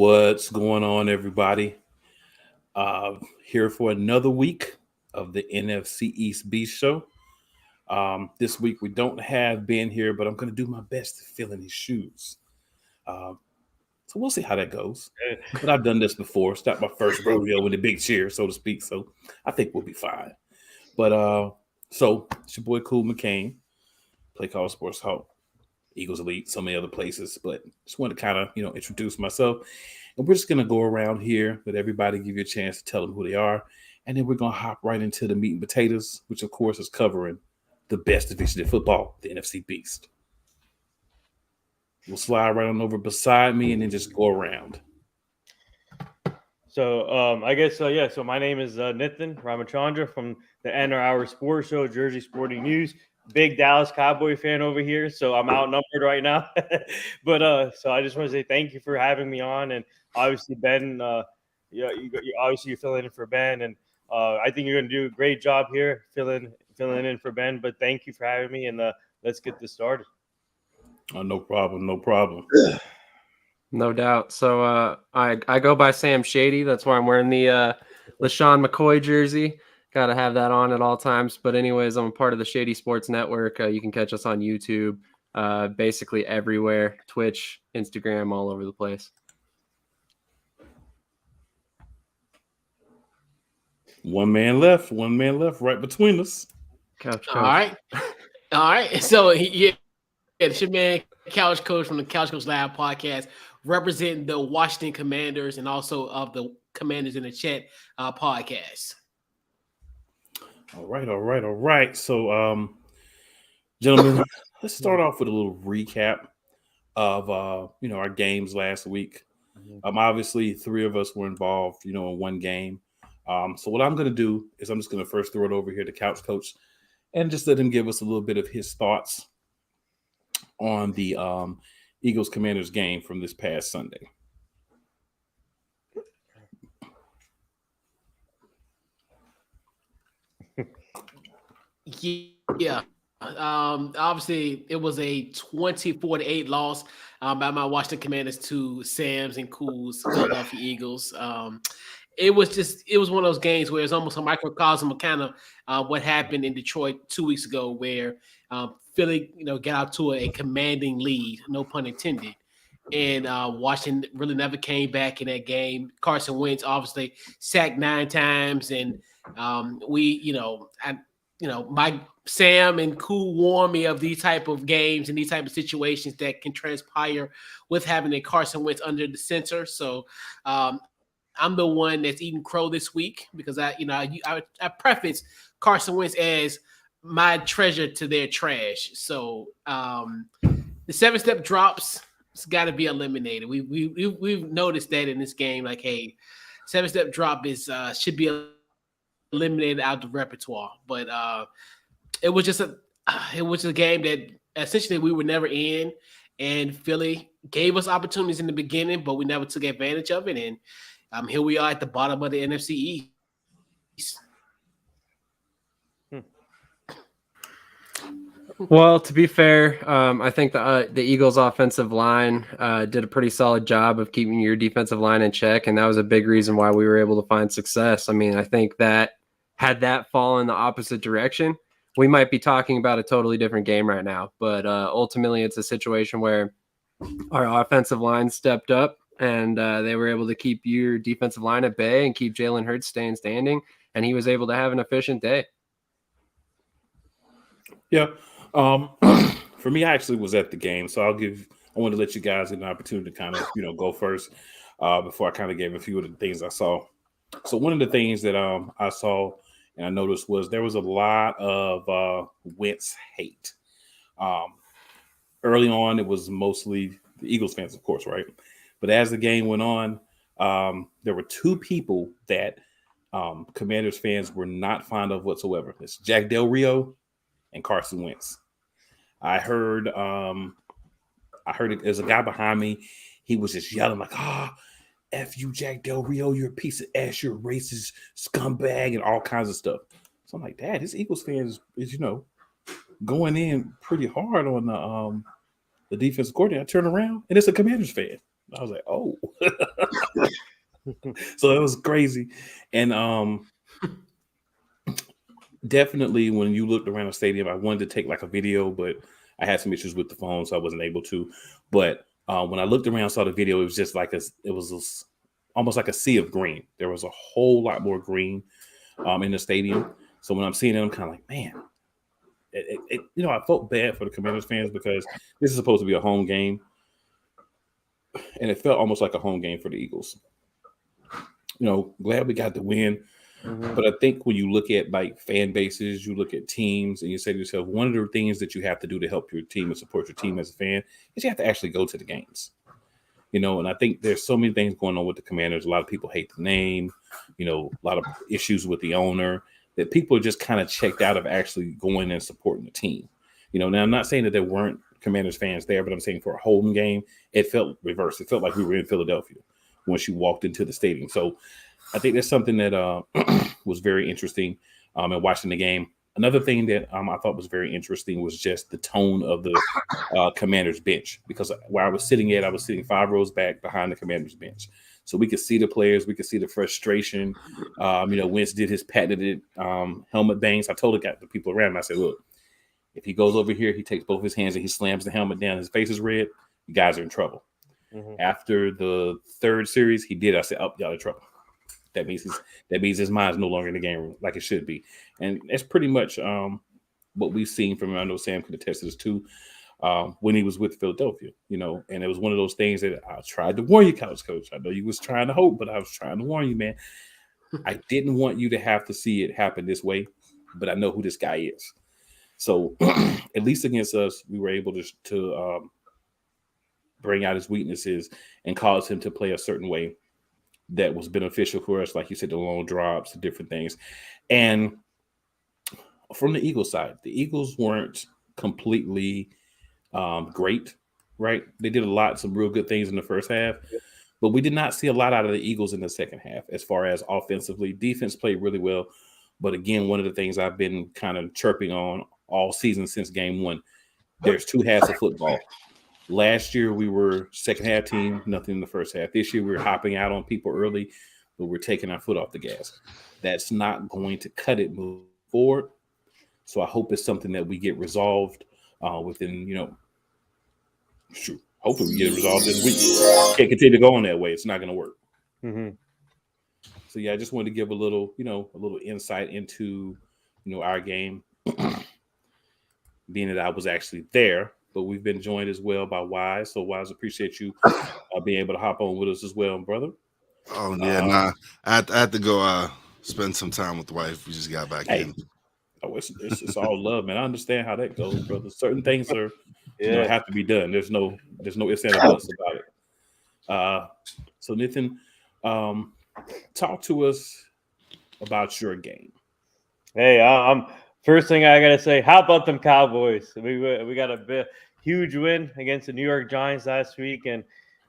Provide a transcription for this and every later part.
What's going on, everybody? Here for another week of the NFC East Beast show. This week we don't have Ben here, but I'm going to do my best to fill in his shoes. Uh, so we'll see how that goes. But I've done this before. It's not my first rodeo in the big chair, so to speak. So I think we'll be fine. But so it's your boy Cool McCain, play college sports talk, Eagles Elite, so many other places. But just wanted to kind of introduce myself. And we're just going to go around here, let everybody give you a chance to tell them who they are. And then we're going to hop right into the meat and potatoes, which, of course, is covering the best division in football, the NFC Beast. We'll slide right on over beside me and then just go around. So I guess, so my name is Nitin Ramachandra from the Enter Hour Sports Show, Jersey Sporting News. Big Dallas Cowboy fan over here, so I'm outnumbered right now. But so I just want to say thank you for having me on, and obviously Ben, you're filling in for Ben, and I think you're going to do a great job here filling in for Ben. But thank you for having me, and let's get this started. Oh, no problem. No doubt. So I go by Sam Shady. That's why I'm wearing the LaShawn McCoy jersey. Got to have that on at all times. But anyways, I'm a part of the Shady Sports Network. You can catch us on YouTube, basically everywhere, Twitch, Instagram, all over the place. One man left right between us. Couch. All right. So it's your man, Couch Coach from the Couch Coach Lab podcast, representing the Washington Commanders and also of the Commanders in the Chat podcast. All right. So, gentlemen, let's start off with a little recap of our games last week. Obviously, three of us were involved, in one game. So what I'm going to do is I'm just going to first throw it over here to Couch Coach and just let him give us a little bit of his thoughts on the Eagles Commanders game from this past Sunday. Yeah. Obviously, it was a 24-8 loss by my Washington Commanders to Sam's and Cool's Philadelphia Eagles. It was one of those games where it's almost a microcosm of kind of what happened in Detroit 2 weeks ago, where Philly, got out to a commanding lead, no pun intended. And Washington really never came back in that game. Carson Wentz obviously sacked 9 times, and Mike, Sam, and Cool warned me of these type of games and these type of situations that can transpire with having a Carson Wentz under the center. So I'm the one that's eating crow this week because I preface Carson Wentz as my treasure to their trash. So the 7-step drops, it's got to be eliminated. We've noticed that in this game. Like, hey, 7-step drop should be eliminated out the repertoire. But it was just a game that essentially we were never in, and Philly gave us opportunities in the beginning, but we never took advantage of it. And here we are at the bottom of the NFC East. Well, to be fair, I think the Eagles' offensive line did a pretty solid job of keeping your defensive line in check, and that was a big reason why we were able to find success. I mean, I think that had that fall in the opposite direction, we might be talking about a totally different game right now. But ultimately, it's a situation where our offensive line stepped up, and they were able to keep your defensive line at bay and keep Jalen Hurts staying standing, and he was able to have an efficient day. Yeah. For me, I actually was at the game, so I want to let you guys get an opportunity to kind of, go first before I kind of gave a few of the things I saw. So one of the things that I saw and I noticed was there was a lot of Wentz hate. Early on, it was mostly the Eagles fans, of course, right? But as the game went on, there were two people that Commanders fans were not fond of whatsoever. It's Jack Del Rio and Carson Wentz. I heard there's a guy behind me. He was just yelling like, F you, Jack Del Rio, you're a piece of ass, you're a racist scumbag, and all kinds of stuff. So I'm like, Dad, this Eagles fans is, going in pretty hard on the defensive coordinator. I turn around and it's a Commanders fan. I was like, oh. So it was crazy. And definitely when you looked around the stadium, I wanted to take like a video, but I had some issues with the phone, so I wasn't able to. But when I looked around, saw the video, it was just like almost like a sea of green. There was a whole lot more green in the stadium. So when I'm seeing it, I'm kind of like, man, I felt bad for the Commanders fans because this is supposed to be a home game, and it felt almost like a home game for the Eagles. Glad we got the win. Mm-hmm. But I think when you look at like fan bases, you look at teams, and you say to yourself, one of the things that you have to do to help your team and support your team as a fan is you have to actually go to the games. And I think there's so many things going on with the Commanders. A lot of people hate the name, a lot of issues with the owner, that people are just kind of checked out of actually going and supporting the team. Now I'm not saying that there weren't Commanders fans there, but I'm saying for a home game, it felt reversed. It felt like we were in Philadelphia once you walked into the stadium. So I think that's something that was very interesting in watching the game. Another thing that I thought was very interesting was just the tone of the Commanders bench, because where I was sitting 5 rows back behind the Commanders bench. So we could see the players, we could see the frustration. Wentz did his patented helmet bangs. I told the people around him, I said, look, if he goes over here, he takes both his hands and he slams the helmet down, his face is red, you guys are in trouble. Mm-hmm. After the third series, he did. I said, oh, y'all in trouble. That means his mind's no longer in the game like it should be. And that's pretty much what we've seen from him. I know Sam could attest to this too, when he was with Philadelphia, and it was one of those things that I tried to warn you, Couch Coach. I know you was trying to hope, but I was trying to warn you, man. I didn't want you to have to see it happen this way, but I know who this guy is. So at least against us, we were able to bring out his weaknesses and cause him to play a certain way that was beneficial for us, like you said, the long drops, the different things. And from the Eagles side, the Eagles weren't completely great, right? They did some real good things in the first half, but we did not see a lot out of the Eagles in the second half as far as offensively. Defense played really well, but again, one of the things I've been kind of chirping on all season since game one, there's two halves of football. Last year, we were second half team, nothing in the first half. This year, we were hopping out on people early, but we're taking our foot off the gas. That's not going to cut it moving forward. So I hope it's something that we get resolved within, hopefully we get it resolved this week. Can't continue to go on that way. It's not going to work. Mm-hmm. So, yeah, I just wanted to give a little insight into, our game, being that I was actually there. But we've been joined as well by Wise. So, Wise, appreciate you being able to hop on with us as well, brother. Oh, yeah. I had to go spend some time with the wife. We just got back in. Oh, it's all love, man. I understand how that goes, brother. Certain things are, have to be done. There's no ifs, ands, or buts about it. So, Nathan, talk to us about your game. Hey, first thing I gotta say, how about them Cowboys? We got a huge win against the New York Giants last week, and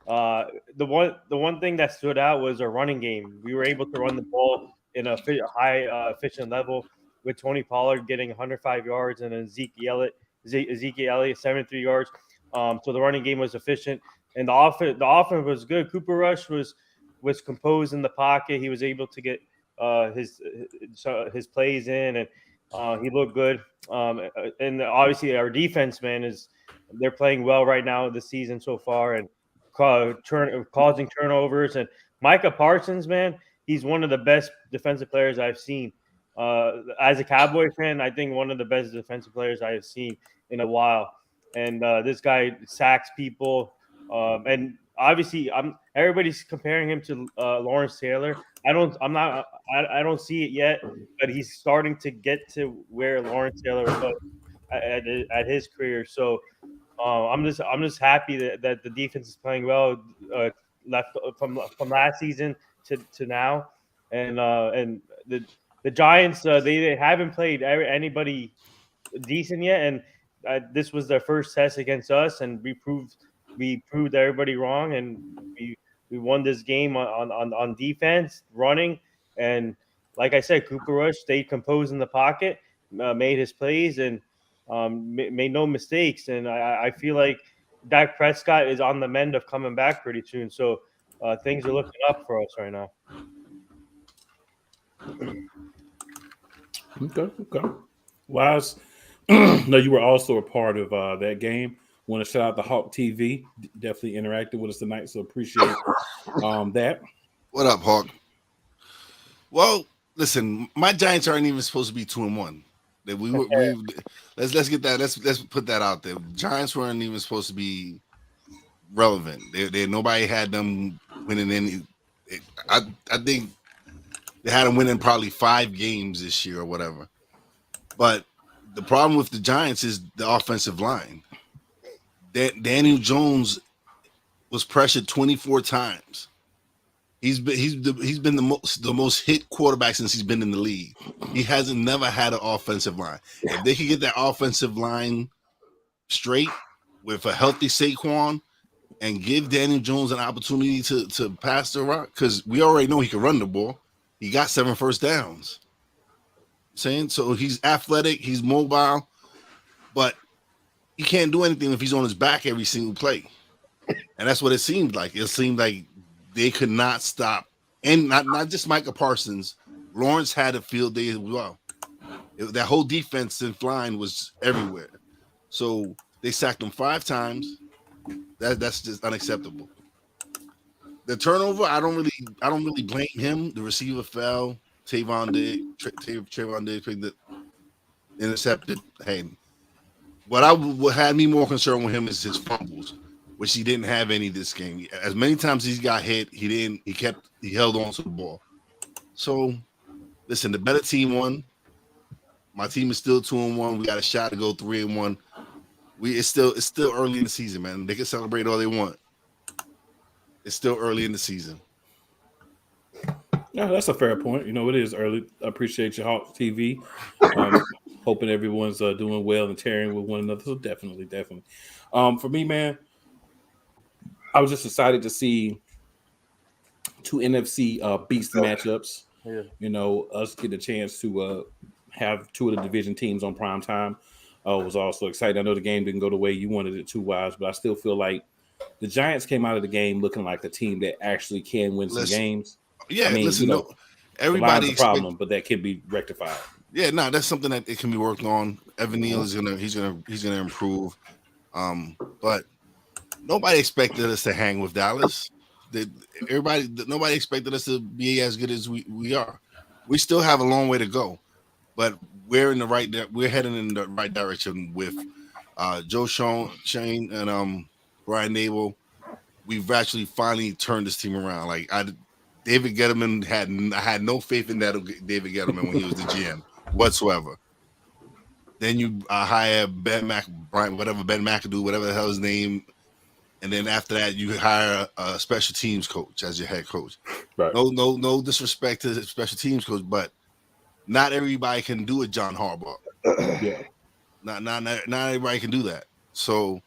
the one thing that stood out was our running game. We were able to run the ball in a high efficient level, with Tony Pollard getting 105 yards and Ezekiel Elliott 73 yards. So the running game was efficient, and the offense was good. Cooper Rush was composed in the pocket. He was able to get his plays in, and he looked good. And obviously our defense, man, they're playing well right now this season so far, and causing turnovers. And Micah Parsons, man, he's one of the best defensive players I've seen. As a Cowboy fan, I think one of the best defensive players I have seen in a while. And this guy sacks people. And obviously, everybody's comparing him to Lawrence Taylor. I don't see it yet, but he's starting to get to where Lawrence Taylor was at his career. So I'm just happy that the defense is playing well, left from last season to now, and the Giants they haven't played anybody decent yet, and this was their first test against us, and we proved everybody wrong, and we won this game on defense, running, and like I said, Cooper Rush stayed composed in the pocket, made his plays, and made no mistakes. And I feel like Dak Prescott is on the mend of coming back pretty soon. So things are looking up for us right now. Okay. Wise. No, you were also a part of that game. Want to shout out the Hawk TV. Definitely interacted with us tonight, so appreciate that. What up, Hawk? Well, listen, my Giants aren't even supposed to be 2-1. That we let's get that. Let's put that out there. Giants weren't even supposed to be relevant. They nobody had them winning any. I think they had them winning probably 5 games this year or whatever. But the problem with the Giants is the offensive line. Daniel Jones was pressured 24 times. He's been the most hit quarterback since he's been in the league. He hasn't never had an offensive line. If they could get that offensive line straight with a healthy Saquon and give Daniel Jones an opportunity to pass the rock, because we already know he can run the ball. He got 7 first downs. Saying so, he's athletic, he's mobile, but he can't do anything if he's on his back every single play. And that's what it seemed like. It seemed like they could not stop, and not just Micah Parsons. Lawrence had a field day as well. That whole defensive line was everywhere. So they sacked him 5 times. That's just unacceptable. The turnover, I don't really blame him. The receiver fell. Trayvon Diggs picked it, intercepted. Hey, what had me more concerned with him is his fumbles, which he didn't have any this game. As many times he's got hit, he held on to the ball. So, listen, the better team won. My team is still 2-1. We got a shot to go 3-1. It's still early in the season, man. They can celebrate all they want. It's still early in the season. Yeah, that's a fair point. It is early. I appreciate your Hawk TV. Hoping everyone's doing well and tearing with one another. So definitely. For me, man, I was just excited to see 2 NFC Beast matchups. Yeah. Us get a chance to have 2 of the division teams on prime time. Was also excited. I know the game didn't go the way you wanted it to, Wise, but I still feel like the Giants came out of the game looking like a team that actually can win some games. Yeah, I mean, everybody the problem, but that can be rectified. Yeah, no, that's something that it can be worked on. Evan Neal is he's gonna improve. But nobody expected us to hang with Dallas. Nobody expected us to be as good as we are. We still have a long way to go, but we're heading in the right direction with Joe Shane and Brian Nabel. We've actually finally turned this team around. Like David Gettleman I had no faith in that David Gettleman when he was the GM whatsoever. Then you hire Ben McAdoo, whatever the hell his name, and then after that you hire a special teams coach as your head coach. Right. No disrespect to the special teams coach, but not everybody can do it. John Harbaugh. Yeah. Not everybody can do that. So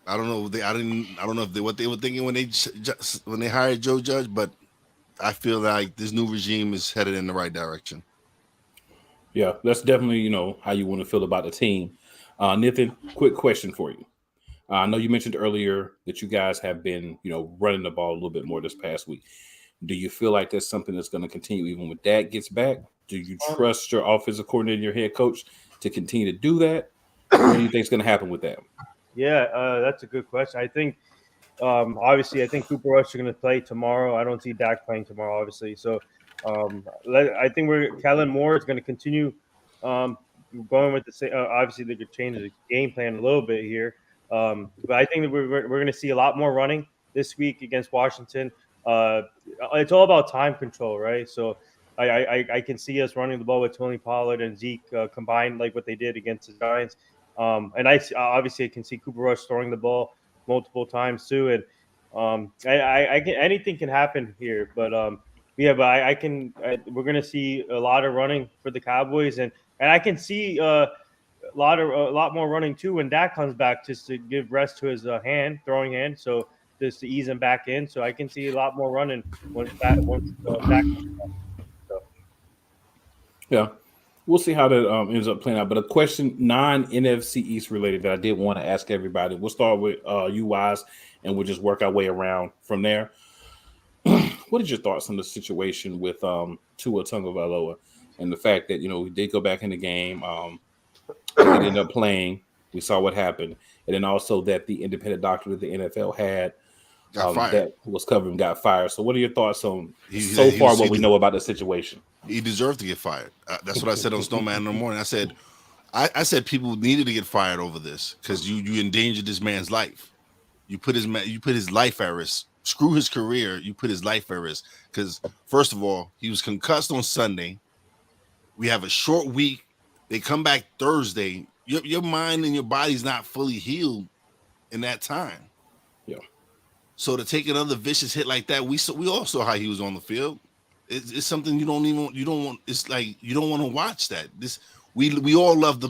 I don't know. I don't know if what they were thinking when they hired Joe Judge, but I feel like this new regime is headed in the right direction. Yeah, that's definitely, how you want to feel about the team. Nathan, quick question for you. I know you mentioned earlier that you guys have been, running the ball a little bit more this past week. Do you feel like that's something that's going to continue even when Dak gets back? Do you trust your offensive coordinator, your head coach, to continue to do that? What do you think is going to happen with that? Yeah, that's a good question. I think, obviously, I think Cooper Rush is going to play tomorrow. I don't see Dak playing tomorrow, obviously. So I think Kellen Moore is going to continue going with the same. Obviously, they could change the game plan a little bit here. But I think that we're going to see a lot more running this week against Washington. It's all about time control, right? So I can see us running the ball with Tony Pollard and Zeke combined, like what they did against the Giants. And I can see Cooper Rush throwing the ball multiple times too. And anything can happen here, but we're going to see a lot of running for the Cowboys, and I can see a lot more running too when Dak comes back, just to give rest to his throwing hand. So just to ease him back in. So I can see a lot more running once Dak comes back. So. Yeah. we'll see how that ends up playing out. But a question non-NFC East related that I did want to ask everybody. We'll start with you, Wise, and we'll just work our way around from there. What is your thoughts on the situation with Tua Tagovailoa and the fact that we did go back in the game, he did end up playing. We saw what happened, and then also that the independent doctor that the NFL had that was covered got fired. So, what are your thoughts on what we know about the situation? He deserved to get fired. That's what I said on Snowman in the morning. I said people needed to get fired over this because you endangered this man's life. You put his life at risk. Screw his career. You put his life at risk because first of all, he was concussed on Sunday. We have a short week. They come back Thursday. Your mind and your body's not fully healed in that time. Yeah. So to take another vicious hit like that, we all saw how he was on the field. It's something you don't want. It's like you don't want to watch that. We all love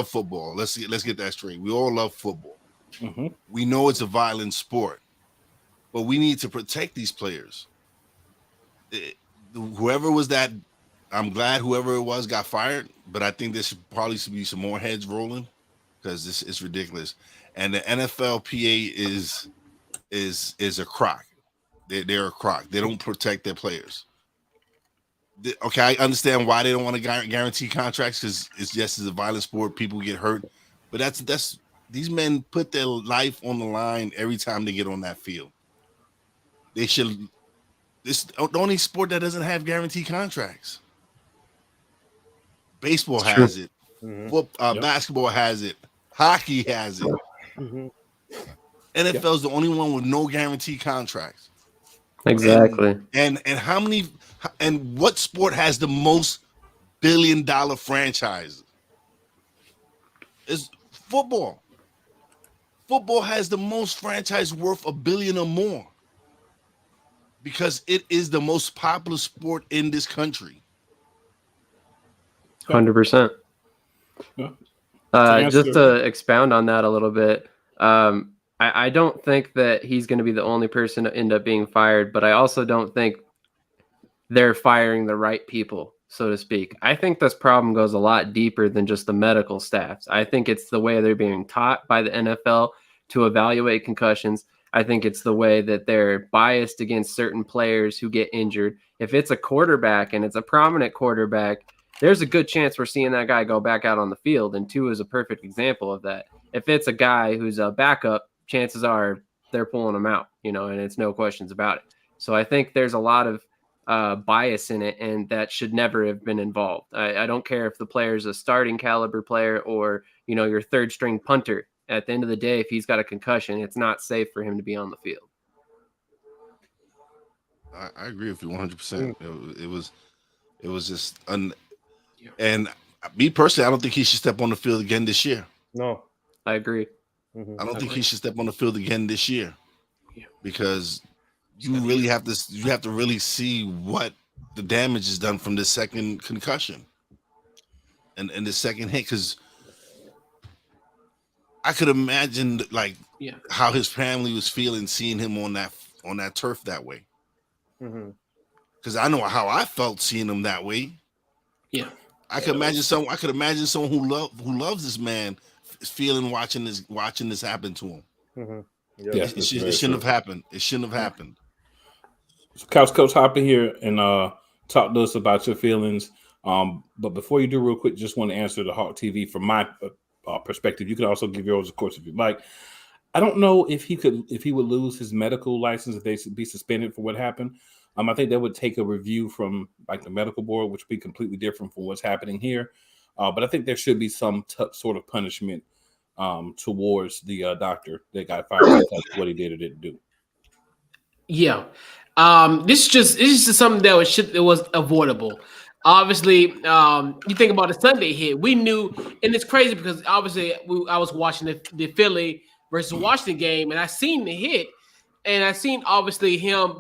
football. Let's get that straight. We all love football. Mm-hmm. We know it's a violent sport, but we need to protect these players. Whoever was that, I'm glad whoever it was got fired, but I think there should probably be some more heads rolling because this is ridiculous. And the NFLPA is a crock. They're a crock. They don't protect their players. Okay, I understand why they don't want to guarantee contracts because it's just as a violent sport. People get hurt, but that's these men put their life on the line every time they get on that field. They should. This the only sport that doesn't have guaranteed contracts. Baseball has it. Mm-hmm. Basketball has it. Hockey has it. Mm-hmm. NFL is the only one with no guaranteed contracts. Exactly. And how many? And what sport has the most billion-dollar franchises? It's football. Football has the most franchise worth $1 billion or more because it is the most popular sport in this country. 100%. Just to expound on that a little bit, I don't think that he's going to be the only person to end up being fired, but I also don't think they're firing the right people, so to speak. I think this problem goes a lot deeper than just the medical staffs. I think it's the way they're being taught by the NFL to evaluate concussions. I think it's the way that they're biased against certain players who get injured. If it's a quarterback and it's a prominent quarterback, there's a good chance we're seeing that guy go back out on the field, and Tua is a perfect example of that. If it's a guy who's a backup, chances are they're pulling him out, and it's no questions about it. So I think there's a lot of bias in it, and that should never have been involved. I don't care if the player is a starting caliber player or, your third string punter. At the end of the day, if he's got a concussion, it's not safe for him to be on the field. I agree with you 100%. It was just and me personally, I don't think he should step on the field again this year. No, I agree. Mm-hmm. I don't think he should step on the field again this year because you really have to really see what the damage is done from the second concussion and the second hit, because I could imagine how his family was feeling seeing him on that turf that way. Because I know how I felt seeing him that way. Yeah, I could imagine someone who loves this man feeling watching this happen to him. Mm-hmm. Yeah, It shouldn't have happened. It shouldn't have happened. Coach, hop in here and talk to us about your feelings. But before you do, real quick, just want to answer the Hawk TV from my perspective. You can also give yours, of course, if you'd like. I don't know if he would lose his medical license if they be suspended for what happened. I think that would take a review from the medical board, which would be completely different from what's happening here. But I think there should be some sort of punishment towards the doctor that got fired because of what he did or didn't do. Yeah. This is just something that was avoidable. Obviously, you think about the Sunday hit. We knew, and it's crazy because obviously I was watching the Philly versus Washington game, and I seen the hit, and I seen obviously him,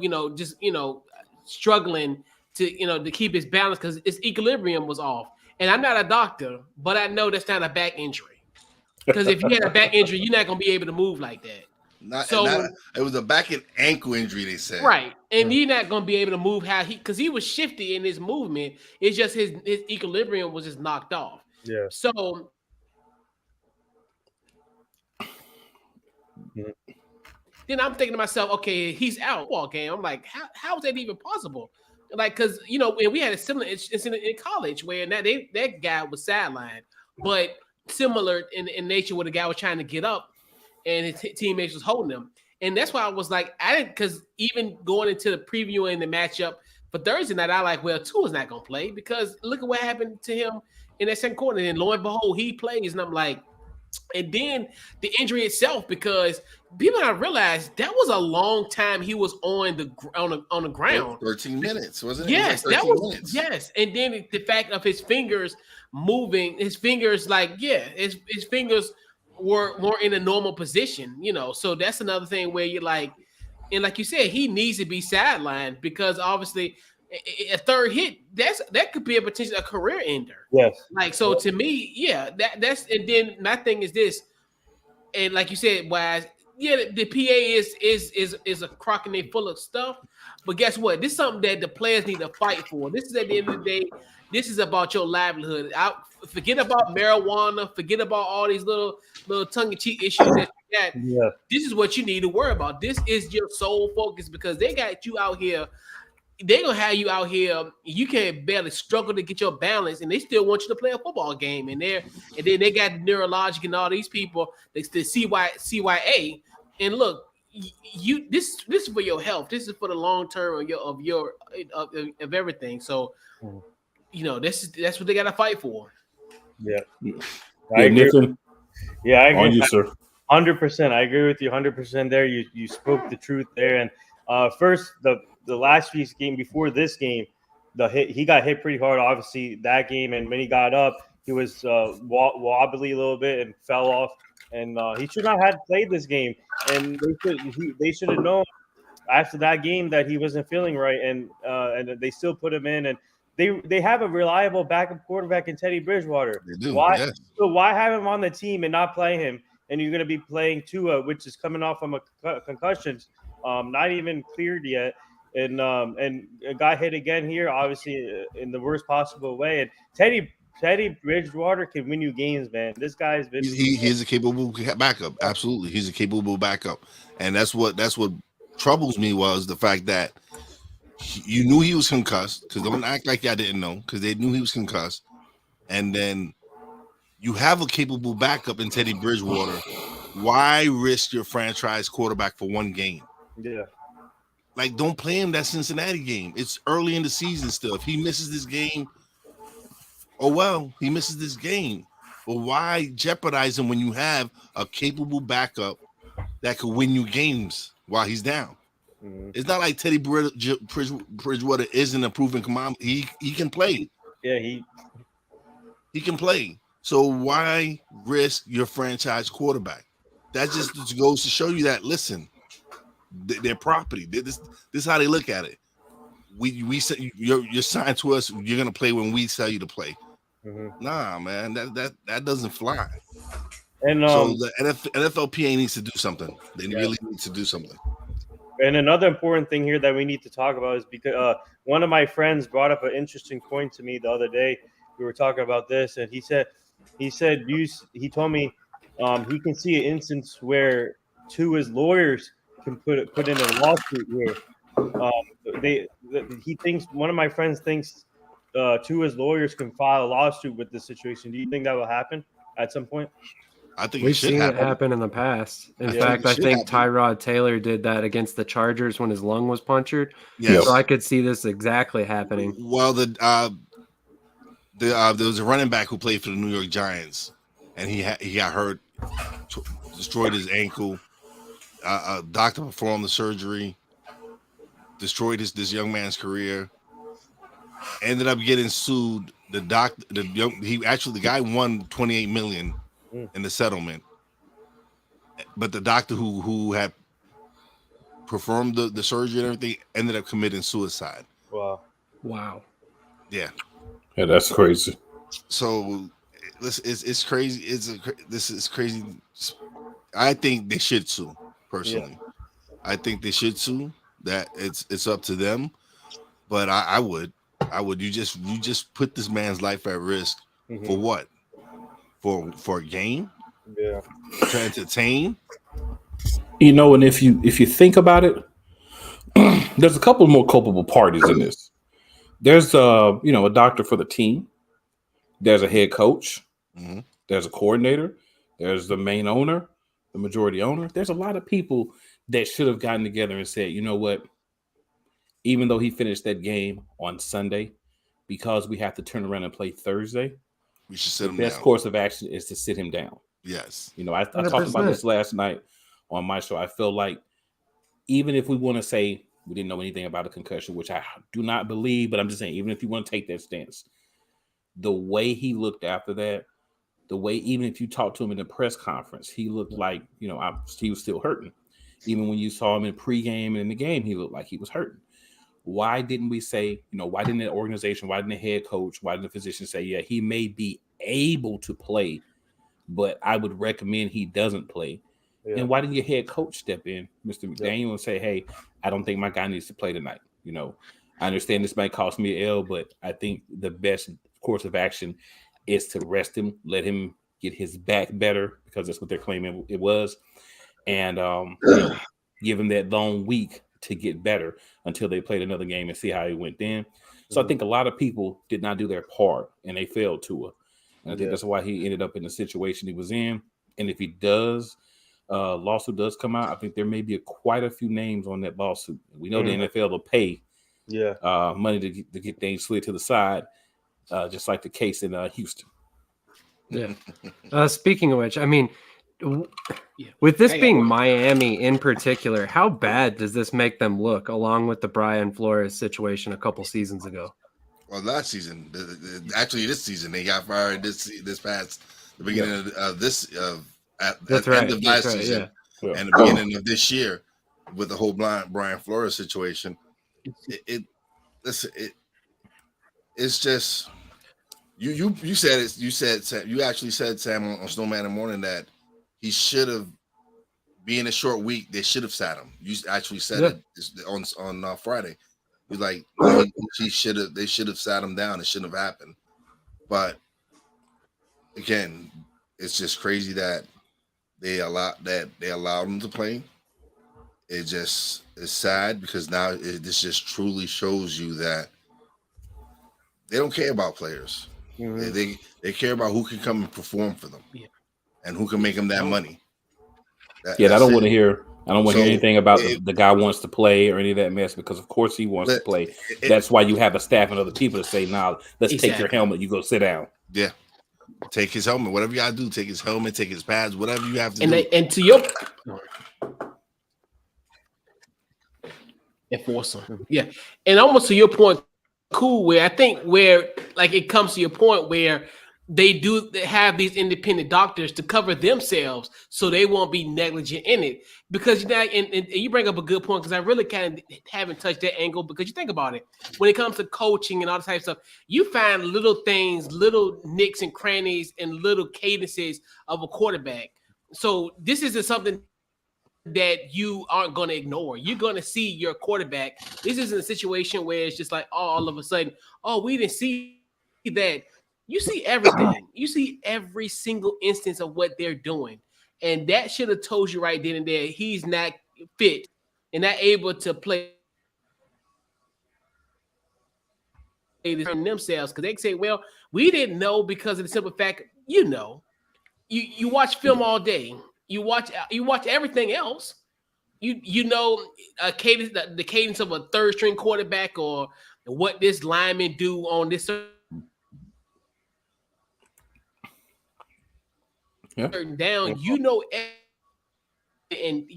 struggling to keep his balance because his equilibrium was off. And I'm not a doctor, but I know that's not a back injury. Because if you had a back injury, you're not gonna be able to move like that. It was a back and ankle injury, they said. Right. And you're not going to be able to move because he was shifty in his movement. It's just his equilibrium was just knocked off. Yeah. So then I'm thinking to myself, okay, he's out all game. I'm like, how is that even possible? Like, because, we had a similar incident in college where that guy was sidelined, but similar in nature where the guy was trying to get up and his teammates was holding him. And that's why I was like, because even going into the preview and the matchup for Thursday night, I like, well, Tua's not going to play because look at what happened to him in that second quarter. And lo and behold, he plays. And I'm like, and then the injury itself, because people don't realize that was a long time he was on the ground. 13 minutes, wasn't it? Yes, It was like 13 minutes. yes. And then the fact of his fingers moving, his fingers his fingers were more in a normal position, So that's another thing where you're like, and like you said, he needs to be sidelined because obviously a third hit, that could be a potential a career ender. Yes. Like, so to me, that's, and then my thing is this, and like you said, Wise, the PA is a crock and they full of stuff, but guess what? This is something that the players need to fight for. This is at the end of the day, this is about your livelihood. Forget about marijuana, forget about all these little tongue-in-cheek issues that you got. Yeah. This is what you need to worry about. This is your sole focus because they got you out here. They're gonna have you out here. You can barely struggle to get your balance, and they still want you to play a football game. And then they got neurologic and all these people. They the CYA. And look, this is for your health. This is for the long term of everything. So, that's what they got to fight for. Yeah, I agree. Yeah, I agree. On you, sir. 100%. I agree with you 100% there. You spoke the truth there. And first, the last week's game before this game, he got hit pretty hard, obviously, that game. And when he got up, he was wobbly a little bit and fell off. And he should not have played this game. And they should have known after that game that he wasn't feeling right. And they still put him in. And they have a reliable backup quarterback in Teddy Bridgewater. They do. Why? Yes. So why have him on the team and not play him? And you're going to be playing Tua, which is coming off from a concussion, not even cleared yet, and got hit again here, obviously in the worst possible way. And Teddy Bridgewater can win you games, man. This guy's been He's a capable backup. Absolutely, he's a capable backup, and that's what troubles me was the fact that you knew he was concussed, because don't act like y'all didn't know, because they knew he was concussed, and then you have a capable backup in Teddy Bridgewater. Why risk your franchise quarterback for one game? Yeah. Like, don't play him that Cincinnati game. It's early in the season still. If he misses this game, he misses this game. But why jeopardize him when you have a capable backup that could win you games while he's down? Mm-hmm. It's not like Teddy Bridgewater isn't a proven command. He can play. Yeah, he can play. So why risk your franchise quarterback? That just goes to show you that, listen, their property. This is how they look at it. We say you're signed to us. You're gonna play when we tell you to play. Mm-hmm. Nah, man, that doesn't fly. And so the NFLPA needs to do something. They really need to do something. And another important thing here that we need to talk about is because one of my friends brought up an interesting point to me the other day. We were talking about this, and he told me he can see an instance where Tua's lawyers can put in a lawsuit here. He thinks, one of my friends thinks Tua's lawyers can file a lawsuit with this situation. Do you think that will happen at some point? I think we've seen it happen in the past. In fact, I think Tyrod Taylor did that against the Chargers when his lung was punctured. Yes. So I could see this exactly happening. Well, there was a running back who played for the New York Giants, and he got hurt, destroyed his ankle. A doctor performed the surgery, destroyed this young man's career. Ended up getting sued. The guy won $28 million in the settlement, but the doctor who had performed the surgery and everything ended up committing suicide. Wow. Yeah, that's crazy. So it's crazy. This is crazy. I think they should sue. personally. I think they should sue. That it's up to them. But I would. You just put this man's life at risk for what? For a game? Yeah. To entertain? You know, and if you think about it, there's a couple more culpable parties in this. There's a doctor for the team. There's a head coach. Mm-hmm. There's a coordinator. There's the main owner, the majority owner. There's a lot of people that should have gotten together and said, you know what? Even though he finished that game on Sunday, because we have to turn around and play Thursday, We should sit the him best down. course of action is to sit him down. Yes. You know, I talked about this last night on my show. I feel like even if we want to say we didn't know anything about a concussion, which I do not believe, but I'm just saying, even if you want to take that stance, the way he looked after that, the way, even if you talked to him in the press conference, he looked like, he was still hurting. Even when you saw him in pregame and in the game, he looked like he was hurting. Why didn't we say, why didn't the organization, why didn't the head coach, why didn't the physician say, yeah, he may be able to play, but I would recommend he doesn't play? Yeah. And why didn't your head coach step in, Mr. McDaniel, and say, hey, I don't think my guy needs to play tonight. I understand this might cost me an L, but I think the best course of action is to rest him, let him get his back better, because that's what they're claiming it was, and give him that long week to get better until they played another game and see how he went then. So I think a lot of people did not do their part, and they failed to. And I think that's why he ended up in the situation he was in. And if he does, lawsuit does come out, I think there may be quite a few names on that lawsuit. We know the NFL will pay money to get things slid to the side, just like the case in Houston. Yeah. Speaking of which, I mean, with this being Miami in particular, how bad does this make them look, along with the Brian Flores situation a couple seasons ago? Well, last season, actually this season, they got fired this past the beginning of this at the end of last season and the beginning of this year with the whole Brian Flores situation. It's just you said it. You actually said, Sam, on Snowman in the Morning, that he should have, being a short week, they should have sat him. You actually said it on Friday. He was like, they should have sat him down. It shouldn't have happened. But again, it's just crazy that they allowed him to play. It just is sad, because now this just truly shows you that they don't care about players. Mm-hmm. They care about who can come and perform for them, and who can make them that money. I don't want to hear anything about the guy wants to play or any of that mess, because of course he wants to play. That's why you have a staff and other people to say, "Nah, let's take your helmet. You go sit down." Yeah, take his helmet. Whatever you gotta do, take his helmet, take his pads, whatever you have to do. And to your enforce them, and almost to your point, cool. Where I think it comes to your point where they do have these independent doctors to cover themselves, so they won't be negligent in it. Because and you bring up a good point, because I really kind of haven't touched that angle. Because you think about it, when it comes to coaching and all that type of stuff, you find little things, little nicks and crannies, and little cadences of a quarterback. So this isn't something that you aren't going to ignore. You're going to see your quarterback. This isn't a situation where it's just like, all of a sudden, we didn't see that. You see everything. You see every single instance of what they're doing. And that should have told you right then and there he's not fit and not able to play themselves. Because they say, well, we didn't know, because of the simple fact, you watch film all day. You watch everything else. You know cadence, the cadence of a third string quarterback, or what this lineman do on this certain down. And you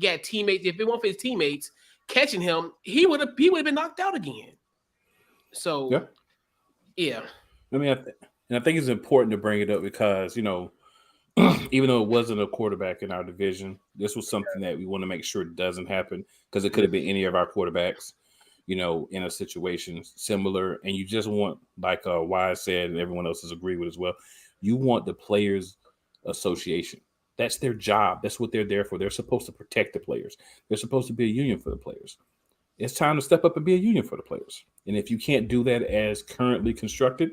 got teammates. If it weren't for his teammates catching him, he would have been knocked out again. So I mean, I think it's important to bring it up, because even though it wasn't a quarterback in our division, this was something that we want to make sure doesn't happen, because it could have been any of our quarterbacks, in a situation similar. And you just want, like Wise said, and everyone else has agreed with as well, you want the Players Association That's their job. That's what they're there for. They're supposed to protect the players. They're supposed to be a union for the players. It's time to step up and be a union for the players. And if you can't do that as currently constructed,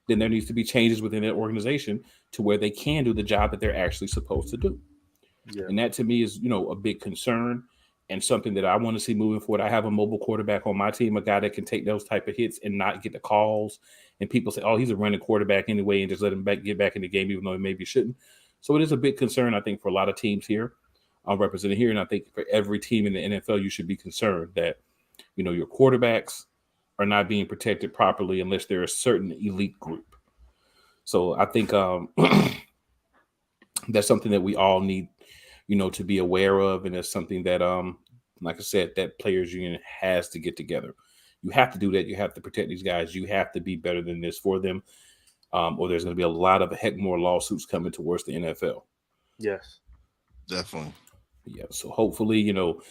then there needs to be changes within that organization to where they can do the job that they're actually supposed to do. Yeah. And that to me is, a big concern and something that I want to see moving forward. I have a mobile quarterback on my team, a guy that can take those type of hits and not get the calls. And people say, oh, he's a running quarterback anyway, and just let him get back in the game, even though he maybe shouldn't. So it is a big concern, I think, for a lot of teams here. I'm represented here. And I think for every team in the NFL, you should be concerned that, your quarterbacks are not being protected properly unless they're a certain elite group. So I think that's something that we all need, to be aware of. And it's something that, like I said, that players union has to get together. You have to do that. You have to protect these guys. You have to be better than this for them. Or there's going to be a lot of heck more lawsuits coming towards the NFL. Yes. Definitely. Yeah. So hopefully,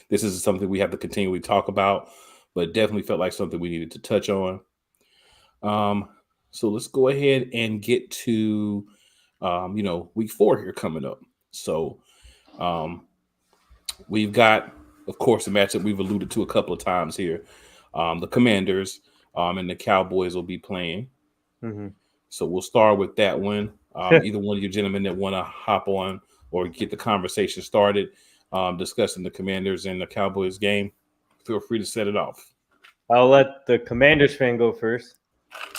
this is something we have to continually talk about, but definitely felt like something we needed to touch on. So let's go ahead and get to, week 4 here coming up. So we've got, of course, the matchup we've alluded to a couple of times here. The Commanders and the Cowboys will be playing. Mm-hmm. So we'll start with that one. Either one of you gentlemen that want to hop on or get the conversation started discussing the Commanders and the Cowboys game, feel free to set it off. I'll let the Commanders fan go first.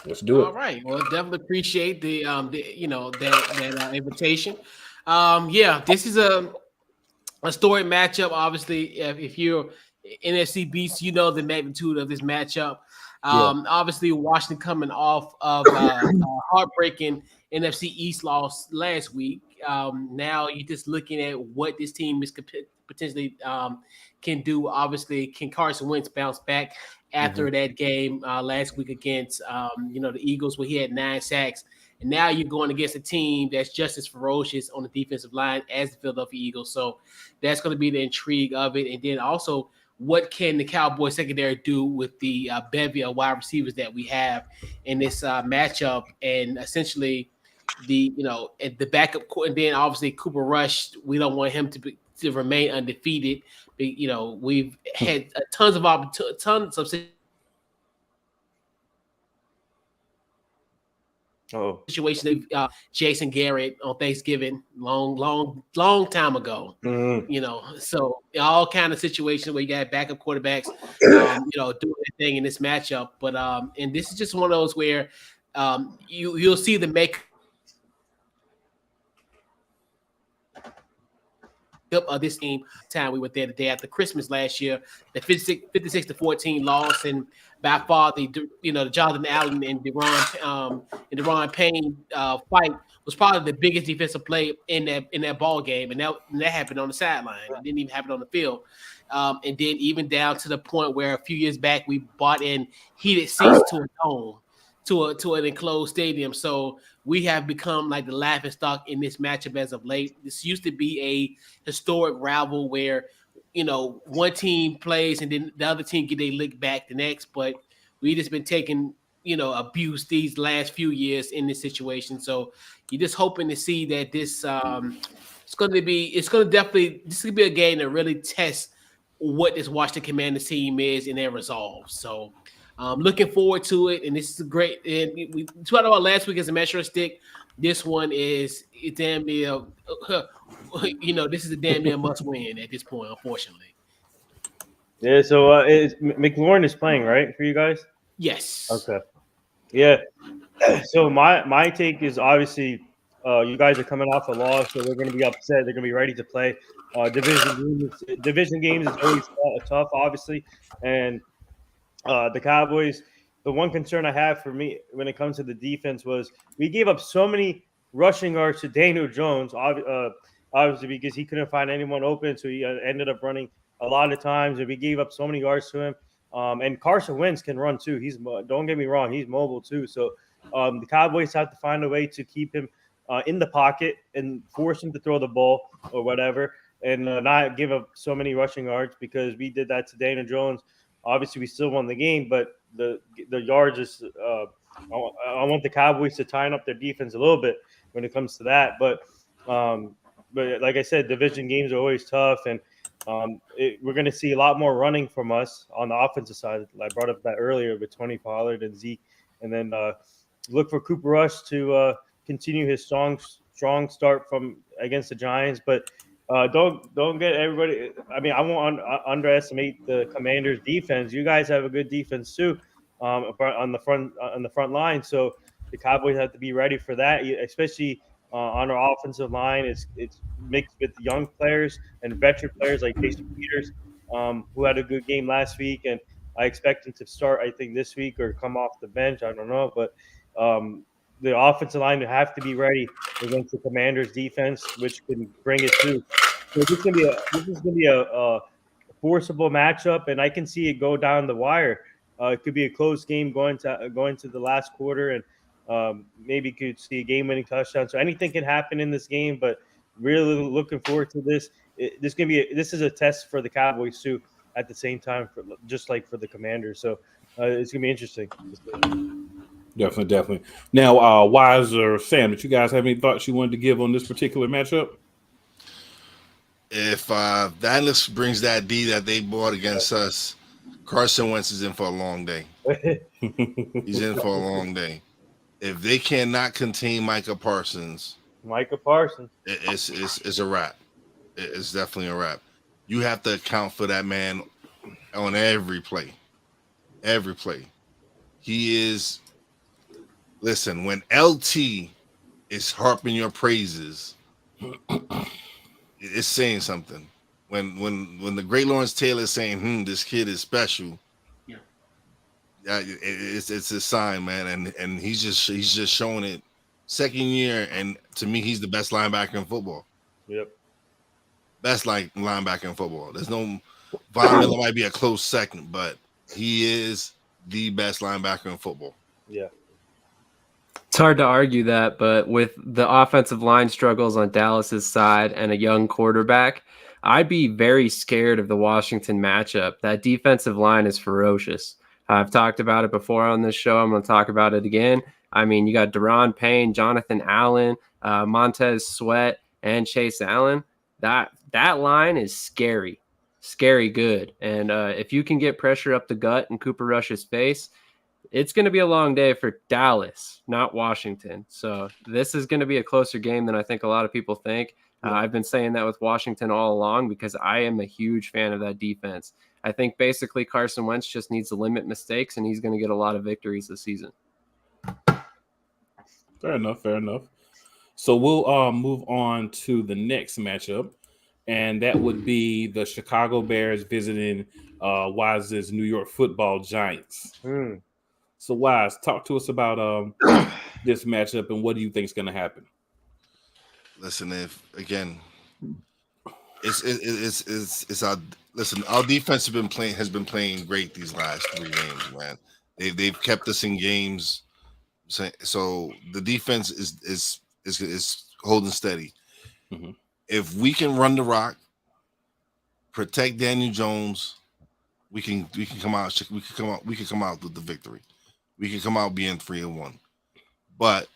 Let's do it. All right. Well, definitely appreciate the that invitation. This is a story matchup. Obviously, if you're NFC Beast, you know the magnitude of this matchup. Obviously, Washington coming off of heartbreaking NFC East loss last week. Now you're just looking at what this team is potentially can do. Obviously, can Carson Wentz bounce back after that game last week against the Eagles, where he had 9 sacks? And now you're going against a team that's just as ferocious on the defensive line as the Philadelphia Eagles. So that's going to be the intrigue of it. And then also, what can the Cowboys secondary do with the bevy of wide receivers that we have in this matchup? And essentially, the backup, and then obviously Cooper Rush, we don't want him to remain undefeated. We've had tons of situation of Jason Garrett on Thanksgiving long time ago. So all kind of situations where you got backup quarterbacks doing their thing in this matchup. But and this is just one of those where you'll see the make of this team. Time we were there the day after Christmas last year, the 56-14 loss, and by far the Jonathan Allen and Deron Payne fight was probably the biggest defensive play in that ball game, and that happened on the sideline. It didn't even happen on the field. And then even down to the point where a few years back we bought in heated seats to a dome, to an enclosed stadium. So we have become like the laughing stock in this matchup as of late. This used to be a historic rival where, one team plays and then the other team get a lick back the next. But we just been taking, abuse these last few years in this situation. So you're just hoping to see that this this could be a game that really tests what this Washington Commanders team is and their resolve. So looking forward to it, and this is great. And we talked about last week as a measuring stick. This one is damn near, this is a damn near must win at this point, unfortunately. Yeah. So McLaurin is playing, right, for you guys? Yes. Okay. Yeah. So my take is obviously you guys are coming off a loss, so they're going to be upset. They're going to be ready to play. Division games is always tough, obviously, and the Cowboys. The one concern I have for me when it comes to the defense was we gave up so many rushing yards to Daniel Jones, obviously because he couldn't find anyone open, so he ended up running a lot of times, and we gave up so many yards to him. And Carson Wentz can run too. Don't get me wrong, he's mobile too. So the Cowboys have to find a way to keep him in the pocket and force him to throw the ball or whatever, and not give up so many rushing yards, because we did that to Daniel Jones. Obviously, we still won the game, but the yards is I want the Cowboys to tighten up their defense a little bit when it comes to that. But But like I said, division games are always tough, and we're going to see a lot more running from us on the offensive side. I brought up that earlier with Tony Pollard and Zeke, and then look for Cooper Rush to continue his strong start from against the Giants. But don't get everybody. I mean, I won't underestimate the Commanders' defense. You guys have a good defense too, on the front line. So the Cowboys have to be ready for that, especially on our offensive line. It's mixed with young players and veteran players like Jason Peters, who had a good game last week, and I expect him to start. I think this week or come off the bench. I don't know, but the offensive line will have to be ready against the Commanders' defense, which can bring it through. So this is gonna be a forcible matchup, and I can see it go down the wire. It could be a close game going to the last quarter, and maybe could see a game-winning touchdown. So anything can happen in this game, but really looking forward to this. This is a test for the Cowboys too. At the same time, just like for the Commanders, so it's gonna be interesting. Definitely. Now, Wise or Sam, did you guys have any thoughts you wanted to give on this particular matchup? If Dallas brings that D that they bought against us, Carson Wentz is in for a long day. He's in for a long day. If they cannot contain Micah Parsons, it's a wrap. It's definitely a wrap. You have to account for that man on every play. Every play. He is. Listen, when LT is harping your praises, it's saying something. When the great Lawrence Taylor is saying, this kid is special, yeah, it's a sign, man. And he's just showing it. Second year, and to me, he's the best linebacker in football. Yep. Best linebacker in football. There's no Von Miller might be a close second, but he is the best linebacker in football. Yeah. It's hard to argue that, but with the offensive line struggles on Dallas's side and a young quarterback, I'd be very scared of the Washington matchup. That defensive line is ferocious. I've talked about it before on this show. I'm going to talk about it again. I mean, you got Daron Payne, Jonathan Allen, Montez Sweat, and Chase Allen. That line is scary good. And if you can get pressure up the gut in Cooper Rush's face, it's going to be a long day for Dallas, not Washington. So this is going to be a closer game than I think a lot of people think. I've been saying that with Washington all along because I am a huge fan of that defense. I think basically Carson Wentz just needs to limit mistakes, and he's going to get a lot of victories this season. Fair enough. So we'll move on to the next matchup, and that would be the Chicago Bears visiting Wise's New York Football Giants. So Wise, talk to us about this matchup and what do you think is going to happen? Listen, our defense has been playing great these last 3 games, man. They've kept us in games, so the defense is holding steady. Mm-hmm. If we can run the rock, protect Daniel Jones, we can come out with the victory. We can come out being 3-1. But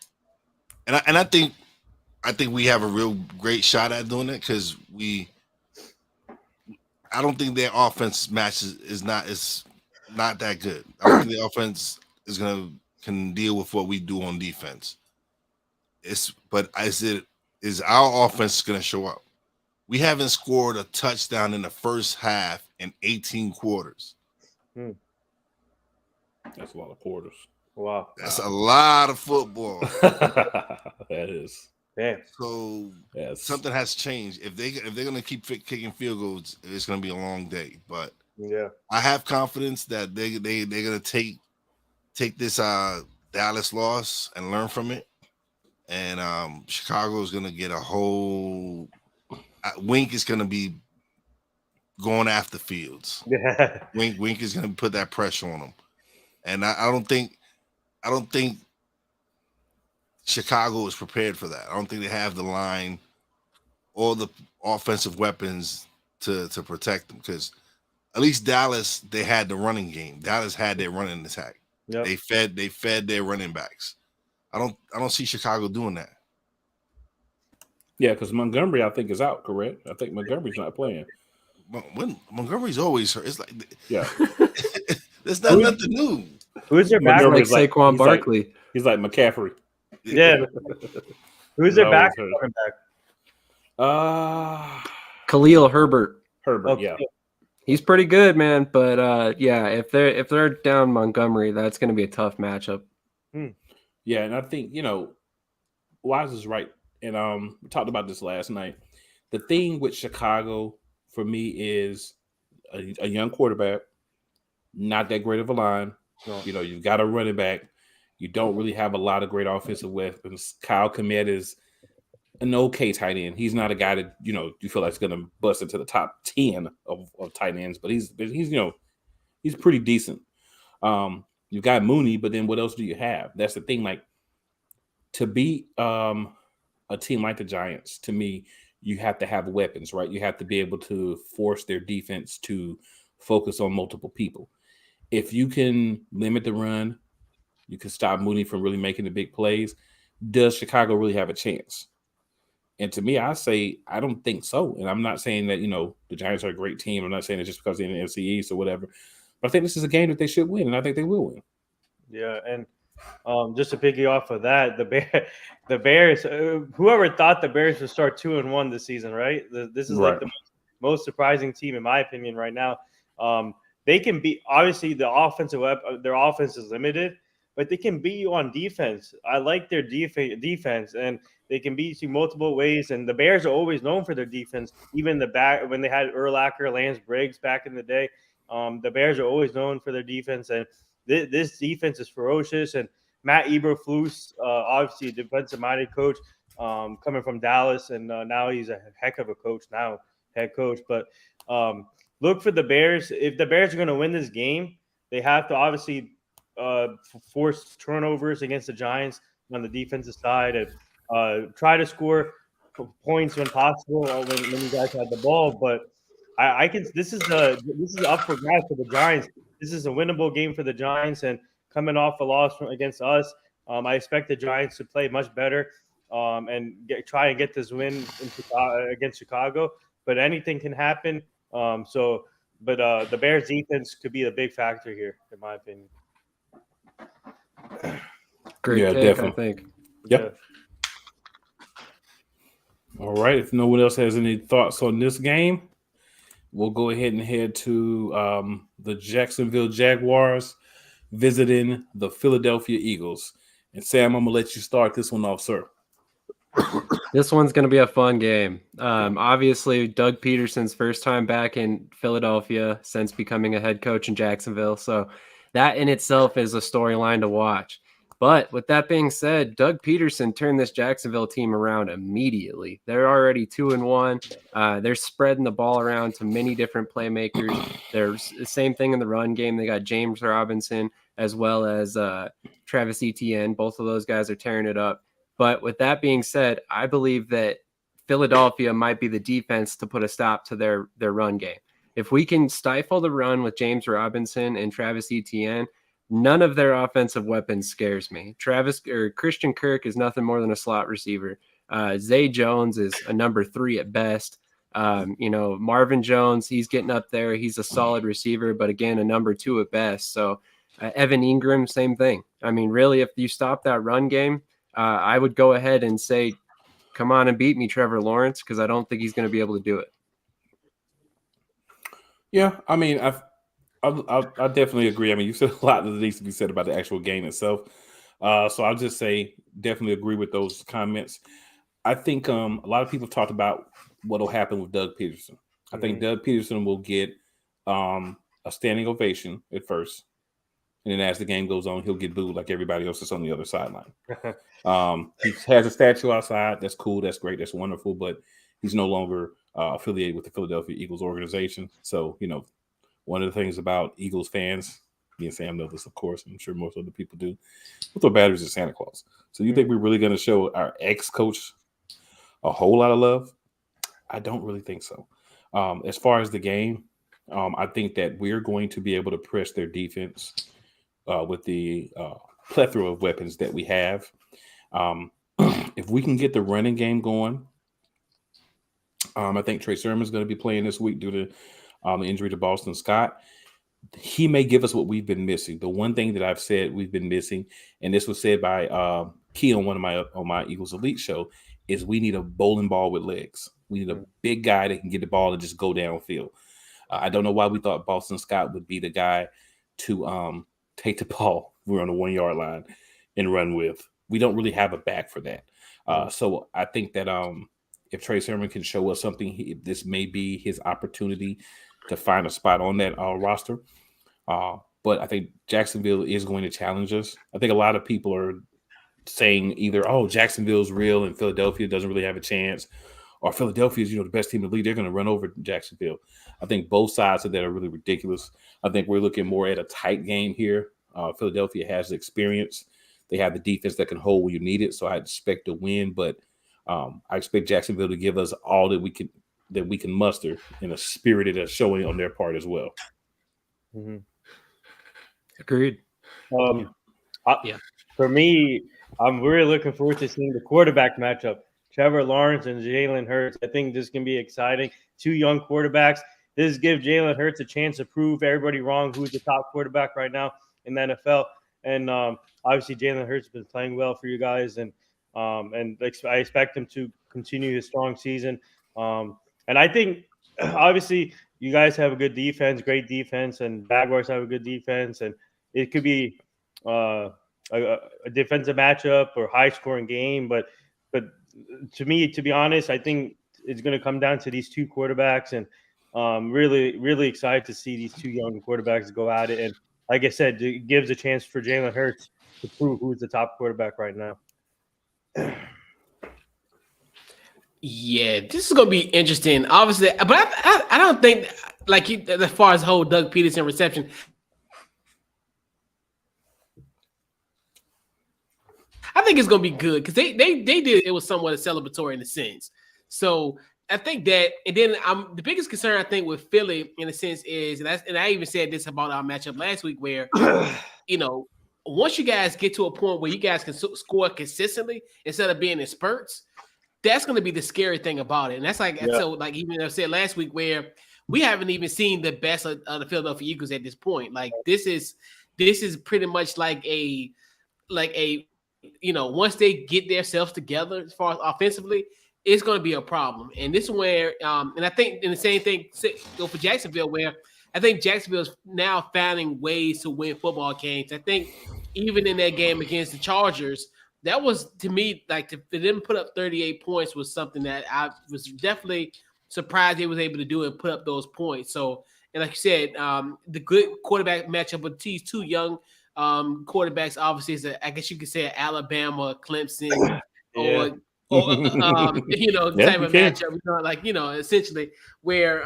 I think we have a real great shot at doing it because I don't think their offense matches is not that good. I don't think the offense can deal with what we do on defense. Is our offense going to show up? We haven't scored a touchdown in the first half in 18 quarters. That's a lot of quarters. Wow. That's a lot of football. That is. Damn. So something has changed. If they're going to keep kicking field goals, it's going to be a long day. But yeah, I have confidence that they're going to take this Dallas loss and learn from it. And Chicago is going to get a whole. Wink is going to be going after Fields. Yeah. Wink is going to put that pressure on him. And I don't think Chicago is prepared for that. I don't think they have the line or the offensive weapons to protect them because at least Dallas, they had the running game. Dallas had their running attack. Yep. They fed their running backs. I don't see Chicago doing that. Yeah, because Montgomery, I think, is out, correct? I think Montgomery's not playing. When Montgomery's always hurt. It's like Yeah. there's not nothing new. Who's their He's back? like Montgomery's Saquon he's Barkley. He's like McCaffrey. Yeah. Who's He's their always back hurt. coming back? Khalil Herbert. Herbert, Okay. yeah. He's pretty good, man. But yeah, if they're down Montgomery, that's going to be a tough matchup. Yeah, and I think, Wise is right. And we talked about this last night. The thing with Chicago for me is a young quarterback, not that great of a line. No. You've got a running back. You don't really have a lot of great offensive weapons. Kyle Kmet is an okay tight end. He's not a guy that, you feel like is going to bust into the top 10 of tight ends, but he's pretty decent. You've got Mooney, but then what else do you have? That's the thing. Like, to beat a team like the Giants, to me, you have to have weapons, right? You have to be able to force their defense to focus on multiple people. If you can limit the run, you can stop Mooney from really making the big plays. Does Chicago really have a chance? And to me, I say I don't think so. And I'm not saying that, the Giants are a great team. I'm not saying it just because they're in the NFC East or whatever. But I think this is a game that they should win, and I think they will win. Yeah, and just to piggy off of that, the Bears. Whoever thought the Bears would start 2-1 this season, right? This is like the most surprising team in my opinion right now. They can beat, obviously the their offense is limited, but they can beat you on defense. I like their defense, and they can beat you multiple ways. And the Bears are always known for their defense. Even the back when they had Urlacher, Lance Briggs back in the day, the Bears are always known for their defense. And this defense is ferocious. And Matt Eberflus, obviously a defensive-minded coach, coming from Dallas, and now he's a heck of a coach now, head coach. But look for the Bears. If the Bears are going to win this game, they have to obviously force turnovers against the Giants on the defensive side and try to score points when possible when you guys have the ball. But I can. This is up for grabs for the Giants. This is a winnable game for the Giants, and coming off a loss against us, I expect the Giants to play much better and try and get this win against Chicago. But anything can happen. But the Bears defense could be a big factor here, in my opinion. Great pick, definitely. I think. Yep. Yeah. All right. If no one else has any thoughts on this game, we'll go ahead and head to the Jacksonville Jaguars visiting the Philadelphia Eagles. And Sam, I'm going to let you start this one off, sir. This one's going to be a fun game. Obviously, Doug Peterson's first time back in Philadelphia since becoming a head coach in Jacksonville. So that in itself is a storyline to watch. But with that being said, Doug Peterson turned this Jacksonville team around immediately. They're already 2-1. They're spreading the ball around to many different playmakers. There's the same thing in the run game. They got James Robinson as well as Travis Etienne. Both of those guys are tearing it up. But with that being said, I believe that Philadelphia might be the defense to put a stop to their run game. If we can stifle the run with James Robinson and Travis Etienne, none of their offensive weapons scares me. Christian Kirk is nothing more than a slot receiver. Zay Jones is a number 3 at best. Marvin Jones, he's getting up there. He's a solid receiver, but again, a number 2 at best. So Evan Ingram, same thing. I mean, really, if you stop that run game, I would go ahead and say, come on and beat me, Trevor Lawrence, because I don't think he's going to be able to do it. Yeah, I mean, I definitely agree. I mean, you said a lot that needs to be said about the actual game itself. So I'll just say definitely agree with those comments. I think a lot of people talked about what will happen with Doug Peterson. I think Doug Peterson will get a standing ovation at first. And then as the game goes on, he'll get booed like everybody else that's on the other sideline. He has a statue outside. That's cool. That's great. That's wonderful. But he's no longer affiliated with the Philadelphia Eagles organization. So, one of the things about Eagles fans, me and Sam know this, of course, I'm sure most other people do, we'll throw batteries at Santa Claus. So you think we're really going to show our ex-coach a whole lot of love? I don't really think so. As far as the game, I think that we're going to be able to press their defense with the plethora of weapons that we have. If we can get the running game going, I think Trey Sermon's going to be playing this week due to the injury to Boston Scott. He may give us what we've been missing. The one thing that I've said we've been missing, and this was said by Key on my Eagles Elite show, is we need a bowling ball with legs. We need a big guy that can get the ball and just go downfield. I don't know why we thought Boston Scott would be the guy to take the ball. We're on the 1 yard line and run with. We don't really have a back for that. So I think that if Trey Sermon can show us something, this may be his opportunity to find a spot on that roster. But I think Jacksonville is going to challenge us. I think a lot of people are saying either, oh, Jacksonville's real and Philadelphia doesn't really have a chance, or Philadelphia is, the best team in the league. They're going to run over Jacksonville. I think both sides of that are really ridiculous. I think we're looking more at a tight game here. Philadelphia has the experience. They have the defense that can hold when you need it. So I expect to win, but I expect Jacksonville to give us all that we can muster in a spirited showing on their part as well. Mm-hmm. Agreed. For me, I'm really looking forward to seeing the quarterback matchup. Trevor Lawrence and Jalen Hurts. I think this can be exciting. Two young quarterbacks. This gives Jalen Hurts a chance to prove everybody wrong who's the top quarterback right now in the NFL. And obviously, Jalen Hurts has been playing well for you guys, and I expect him to continue his strong season. And I think, obviously, you guys have a good defense, great defense, and Jaguars have a good defense, and it could be a defensive matchup or high-scoring game. But to me, to be honest, I think it's going to come down to these two quarterbacks, and really, really excited to see these two young quarterbacks go at it. And like I said, it gives a chance for Jalen Hurts to prove who's the top quarterback right now. Yeah, this is gonna be interesting. Obviously, but I don't think as far as the whole Doug Peterson reception. I think it's gonna be good because they did it was somewhat celebratory in a sense. So I think that, and then the biggest concern I think with Philly in a sense is, and I even said this about our matchup last week, where once you guys get to a point where you guys can score consistently instead of being in spurts, that's going to be the scary thing about it. And that's so like even I said last week, where we haven't even seen the best of the Philadelphia Eagles at this point. Like this is pretty much like a once they get themselves together as far as offensively, it's going to be a problem. And this is where and I think in the same thing go for Jacksonville, where I think Jacksonville's now finding ways to win football games. I think even in that game against the Chargers, that was, to me, like, for them to put up 38 points was something that I was definitely surprised they was able to do and put up those points. So, and like you said, the good quarterback matchup with these two young quarterbacks, obviously, is I guess you could say Alabama, Clemson, or type of matchup, essentially where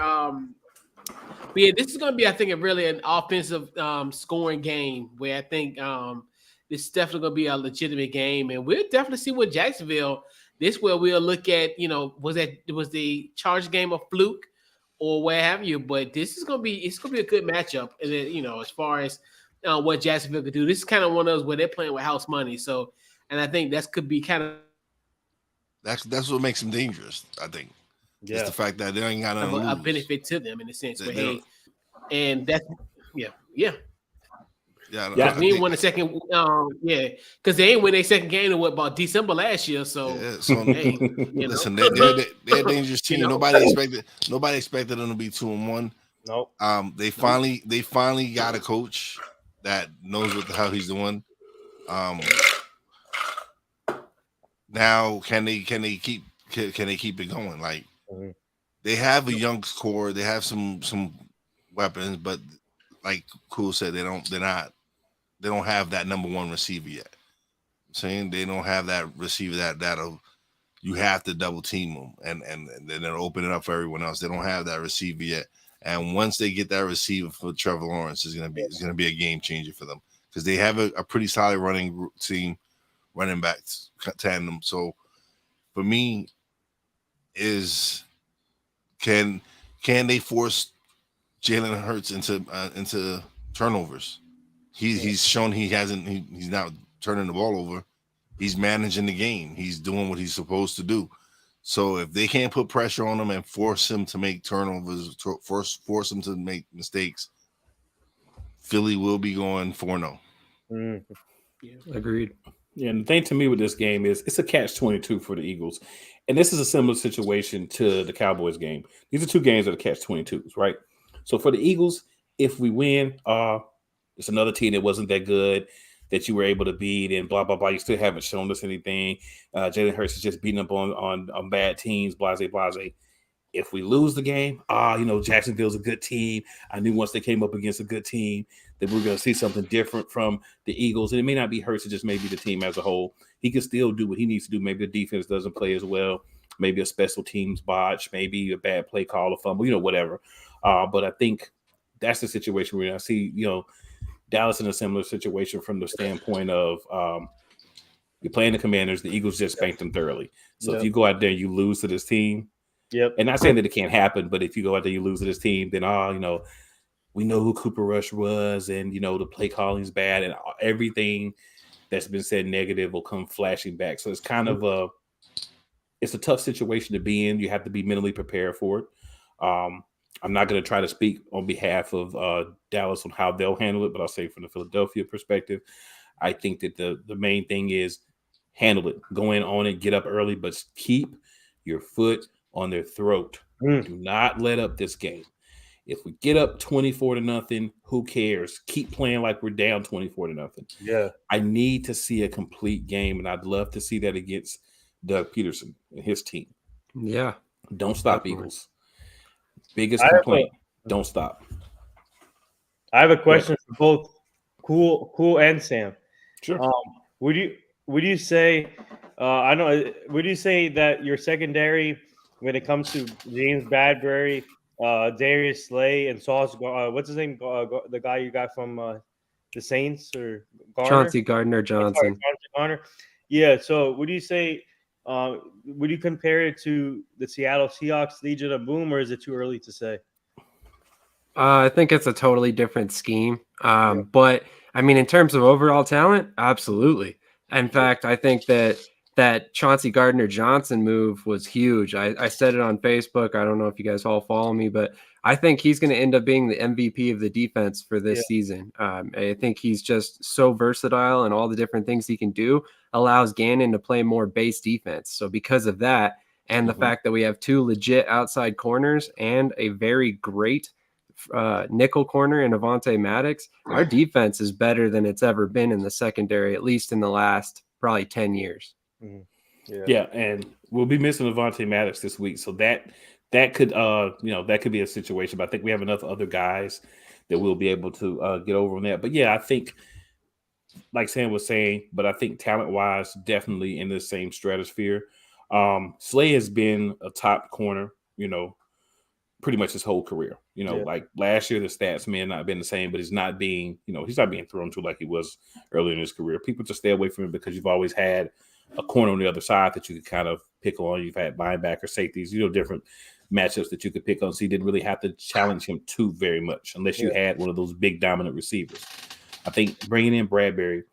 but yeah, this is going to be, I think, really an offensive scoring game where I think this is definitely going to be a legitimate game, and we'll definitely see what Jacksonville. This where we'll look at, was the Chargers game a fluke or what have you? But this is going to be a good matchup, and then, as far as what Jacksonville could do, this is kind of one of those where they're playing with house money. So, and I think that could be kind of that's what makes them dangerous. I think. Yeah. It's the fact that they ain't got a benefit to them in a sense. And that's yeah. We ain't won the second, because they ain't win their second game in about December last year. So, listen, they're a dangerous team. Nobody expected them to be 2-1. Nope. They finally got a coach that knows what the hell he's doing. Now can they keep it going? Like, they have a young core, they have some weapons, but like Cool said, they don't have that number one receiver yet. I'm saying they don't have that receiver that'll you have to double team them and then they'll open it up for everyone else. They don't have that receiver yet. And once they get that receiver for Trevor Lawrence, it's gonna be a game changer for them because they have a pretty solid running team, running backs tandem. So for me, can they force Jalen Hurts into turnovers? He's shown he's not turning the ball over. He's managing the game. He's doing what he's supposed to do. So if they can't put pressure on him and force him to make turnovers, force him to make mistakes, Philly will be going 4-0. Agreed. Yeah, and the thing to me with this game is it's a catch-22 for the Eagles. And this is a similar situation to the Cowboys game. These are two games that are catch-22s, right? So for the Eagles, if we win, it's another team that wasn't that good that you were able to beat and blah, blah, blah. You still haven't shown us anything. Jalen Hurts is just beating up on bad teams, blase, blase. If we lose the game, Jacksonville's a good team. I knew once they came up against a good team that we're going to see something different from the Eagles. And it may not be Hurts, it just maybe the team as a whole. He can still do what he needs to do. Maybe the defense doesn't play as well. Maybe a special teams botch, maybe a bad play call, a fumble, whatever. But I think that's the situation where I see, Dallas in a similar situation from the standpoint of you're playing the Commanders. The Eagles just spanked them thoroughly. So if you go out there and you lose to this team, and not saying that it can't happen, but if you go out there you lose to this team, then we know who Cooper Rush was, and the play calling's bad, and everything that's been said negative will come flashing back. So it's kind of it's a tough situation to be in. You have to be mentally prepared for it. I'm not going to try to speak on behalf of Dallas on how they'll handle it, but I'll say from the Philadelphia perspective, I think that the main thing is handle it. Go in on it, get up early, but keep your foot on their throat. Do not let up this game. If we get up 24-0, who cares? Keep playing like we're down 24-0. Yeah. I need to see a complete game, and I'd love to see that against Doug Peterson and his team. Yeah. Don't stop, definitely. Eagles. Biggest complaint. Don't stop. I have a question for both Cool and Sam. Sure. Would you say would you say that your secondary when it comes to James Bradbury, Darius Slay, and Sauce, what's his name? The guy you got from the Saints or Garner? Chauncey Gardner-Johnson. Chauncey Garner. Yeah. So would you say would you compare it to the Seattle Seahawks Legion of Boom, or is it too early to say? I think it's a totally different scheme. But I mean, in terms of overall talent, absolutely. In fact, I think that Chauncey Gardner-Johnson move was huge. I said it on Facebook. I don't know if you guys all follow me, but I think he's going to end up being the MVP of the defense for this season. I think he's just so versatile, and all the different things he can do allows Gannon to play more base defense. So because of that, and the fact that we have two legit outside corners and a very great nickel corner in Avonte Maddox, our defense is better than it's ever been in the secondary, at least in the last probably 10 years. Yeah, and we'll be missing Avonte Maddox this week, so that could that could be a situation. But I think we have enough other guys that we'll be able to get over on that. But yeah, I think, like Sam was saying, but I think talent-wise, definitely in the same stratosphere. Slay has been a top corner, pretty much his whole career. Like last year, the stats may have not been the same, but he's not being thrown to like he was earlier in his career. People just stay away from him because you've always had a corner on the other side that you could kind of pick on. You've had linebacker, safeties, different matchups that you could pick on. So you didn't really have to challenge him too very much unless you had one of those big dominant receivers. I think bringing in Bradbury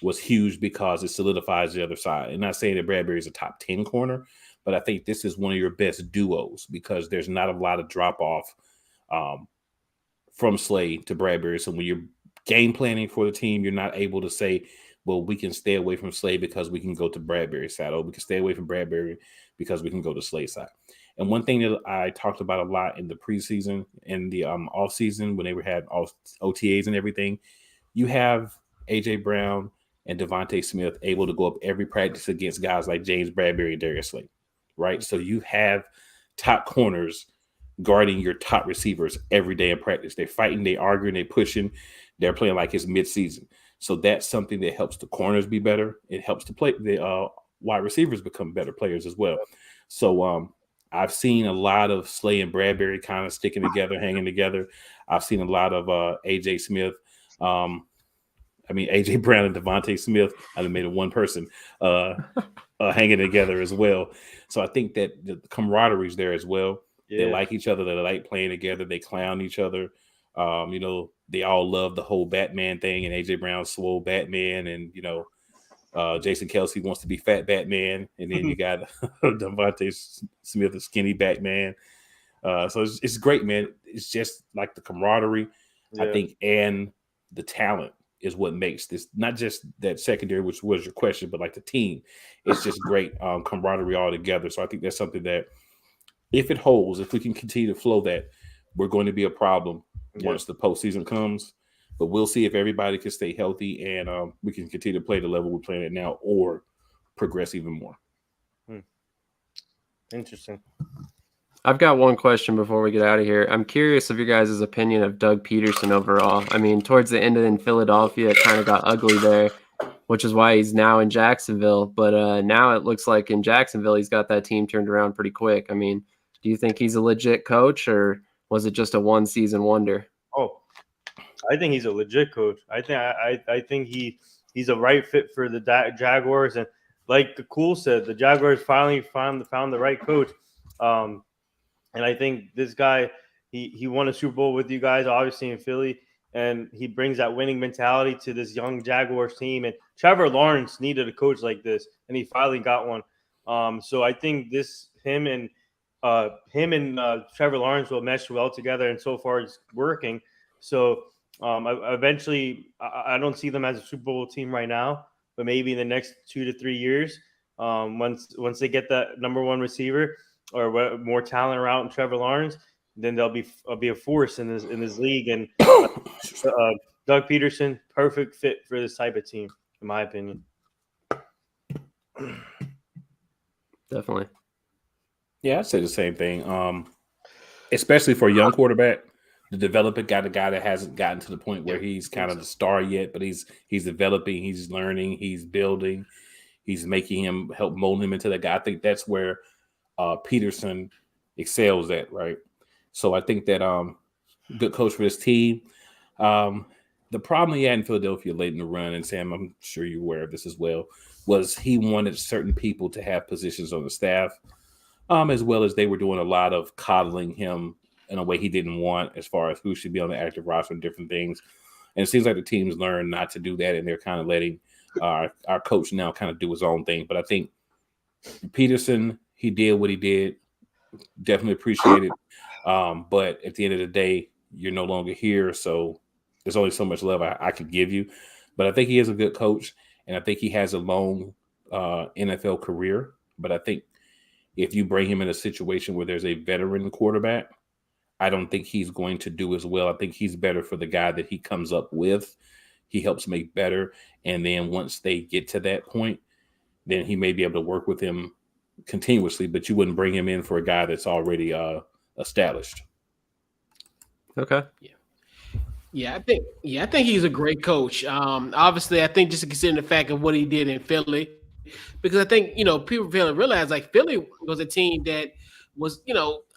was huge because it solidifies the other side. And not saying that Bradbury is a top 10 corner, but I think this is one of your best duos because there's not a lot of drop off from Slay to Bradbury. So when you're game planning for the team, you're not able to say, well, we can stay away from Slay because we can go to Bradbury's side, or we can stay away from Bradbury because we can go to Slay's side. And one thing that I talked about a lot in the preseason and the off season when they had all OTAs and everything, you have AJ Brown and Devontae Smith able to go up every practice against guys like James Bradbury and Darius Slay, right? So you have top corners guarding your top receivers every day in practice. They're fighting, they're arguing, they're pushing, they're playing like it's midseason. So that's something that helps the corners be better. It helps the wide receivers become better players as well. So I've seen a lot of Slay and Bradbury kind of sticking together, hanging together. I've seen a lot of AJ Smith. AJ Brown and Devontae Smith. I made it one person hanging together as well. So I think that the camaraderie is there as well. Yeah. They like each other. They like playing together. They clown each other. They all love the whole Batman thing, and AJ Brown swole Batman, and Jason Kelsey wants to be Fat Batman, and then you got Devontae Smith, the skinny Batman. So it's great, man. It's just like the camaraderie, I think, and the talent is what makes this, not just that secondary, which was your question, but like the team. It's just great camaraderie all together. So I think that's something that, if it holds, if we can continue to flow that, we're going to be a problem once the postseason comes. But we'll see if everybody can stay healthy and we can continue to play the level we're playing at now or progress even more. Interesting. I've got one question before we get out of here. I'm curious of your guys' opinion of Doug Peterson overall. I mean, towards the end in Philadelphia, it kind of got ugly there, which is why he's now in Jacksonville. But now it looks like in Jacksonville, he's got that team turned around pretty quick. I mean, do you think he's a legit coach, or was it just a one-season wonder? Oh, I think he's a legit coach. I think he's a right fit for the Jaguars. And like the Cool said, the Jaguars finally found the right coach. And I think this guy, he won a Super Bowl with you guys, obviously in Philly, and he brings that winning mentality to this young Jaguars team. And Trevor Lawrence needed a coach like this, and he finally got one. So I think him and Trevor Lawrence will mesh well together, and so far it's working. So eventually, I don't see them as a Super Bowl team right now, but maybe in the next 2 to 3 years, once they get that number one receiver or more talent around Trevor Lawrence, then they'll be a force in this league. And Doug Peterson, perfect fit for this type of team, in my opinion. Definitely. Yeah, I'd say the same thing. Especially for a young quarterback, the development got a guy that hasn't gotten to the point where he's kind of the star yet, but he's developing, he's learning, he's building, he's making him help mold him into that guy. I think that's where Peterson excels at, right? So I think that good coach for this team. The problem he had in Philadelphia late in the run, and Sam, I'm sure you're aware of this as well, was he wanted certain people to have positions on the staff, as well as they were doing a lot of coddling him in a way he didn't want, as far as who should be on the active roster and different things. And it seems like the teams learned not to do that, and they're kind of letting our coach now kind of do his own thing. But I think Peterson, he did what he did. Definitely appreciate it. But at the end of the day, you're no longer here, so there's only so much love I could give you. But I think he is a good coach, and I think he has a long NFL career. But I think if you bring him in a situation where there's a veteran quarterback, I don't think he's going to do as well. I think he's better for the guy that he comes up with. He helps make better. And then once they get to that point, then he may be able to work with him continuously, but you wouldn't bring him in for a guy that's already established. Okay. Yeah, I think he's a great coach. Obviously, I think just considering the fact of what he did in Philly, because I think, people fail to realize like Philly was a team that was,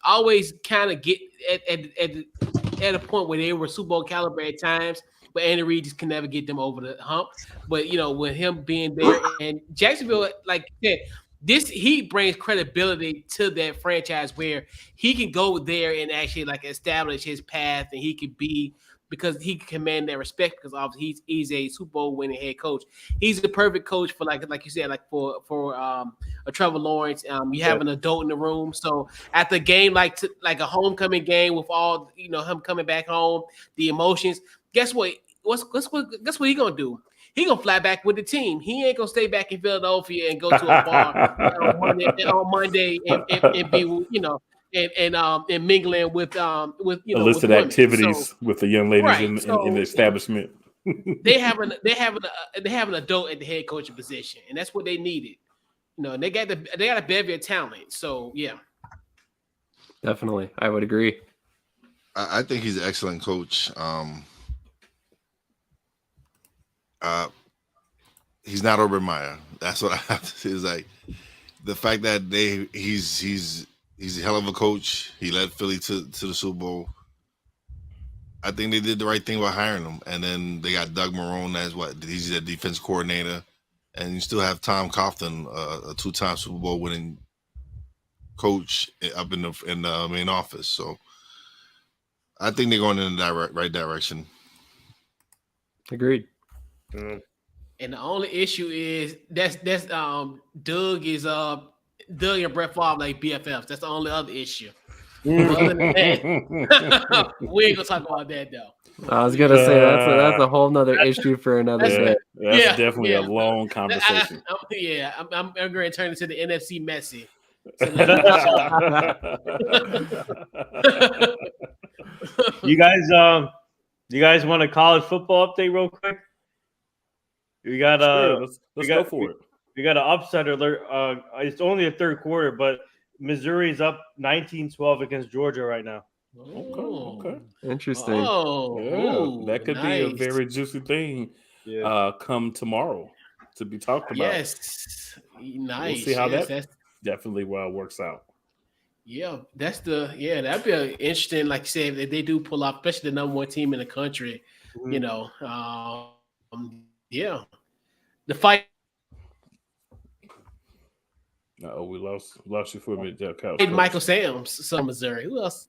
always kind of get at a point where they were Super Bowl caliber at times, but Andy Reid just can never get them over the hump. But with him being there and Jacksonville, like you said, he brings credibility to that franchise where he can go there and actually like establish his path, and he could be, because he can command that respect, because obviously he's a Super Bowl winning head coach. He's the perfect coach for like you said, like for a Trevor Lawrence. You have an adult in the room, so at the game like a homecoming game with all him coming back home, the emotions. Guess what? Guess what he gonna do? He gonna fly back with the team. He ain't gonna stay back in Philadelphia and go to a bar on Monday and be and mingling with illicit with activities with the young ladies in the establishment. they have an adult at the head coaching position, and that's what they needed. And they got a bevy of talent. So yeah, definitely, I would agree. I think he's an excellent coach. He's not Urban Meyer. That's what I have to say. Is like the fact that he's a hell of a coach. He led Philly to the Super Bowl. I think they did the right thing by hiring him. And then they got Doug Marrone as he's the defense coordinator. And you still have Tom Coughlin, a 2-time Super Bowl winning coach up in the main office. So I think they're going in the right direction. Agreed. And the only issue is that's Doug and Brett Favre like BFFs. That's the only other issue. But other than that, we ain't gonna talk about that though. I was gonna say that's a whole nother issue for another day. That's definitely a long conversation. I'm going to turn it to the NFC Messi. You guys want a college football update real quick? We got let's go for it. We got an upset alert. It's only the third quarter, but Missouri's up 19-12 against Georgia right now. Okay. Interesting. That could be a very juicy thing come tomorrow to be talked about. Yes. Nice. We'll see how that's definitely works out. Yeah, that'd be interesting, like you said, if they do pull off, especially the number one team in the country, you know. The fight. We lost you for a minute, Couch. Michael Sam's, some Missouri. Who else?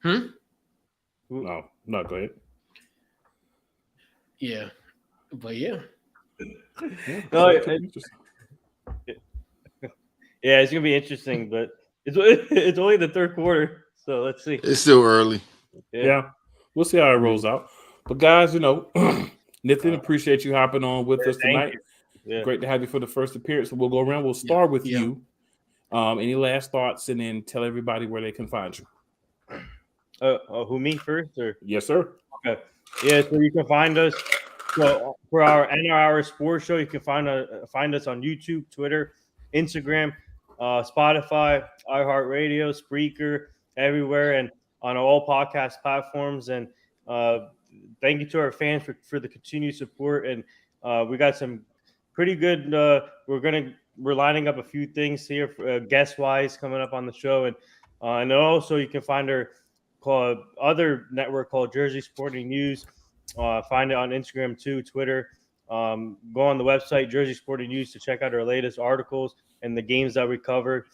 No, go ahead. Yeah, but yeah. It's gonna be interesting, but it's only the third quarter, so let's see. It's still early. Yeah, we'll see how it rolls out. But guys, Nathan, appreciate you hopping on with us tonight. Great to have you for the first appearance. So we'll go around. We'll start with you. Any last thoughts, and then tell everybody where they can find you. Who, me first? Or? Yes, sir. Okay. Yeah, so you can find us. So for our NR Sports Show, you can find us on YouTube, Twitter, Instagram, Spotify, iHeartRadio, Spreaker, everywhere, and on all podcast platforms. And thank you to our fans for the continued support. And we got some pretty good. We're lining up a few things here, guest wise, coming up on the show, and also you can find our other network called Jersey Sporting News. Find it on Instagram too, Twitter. Go on the website Jersey Sporting News to check out our latest articles and the games that we cover.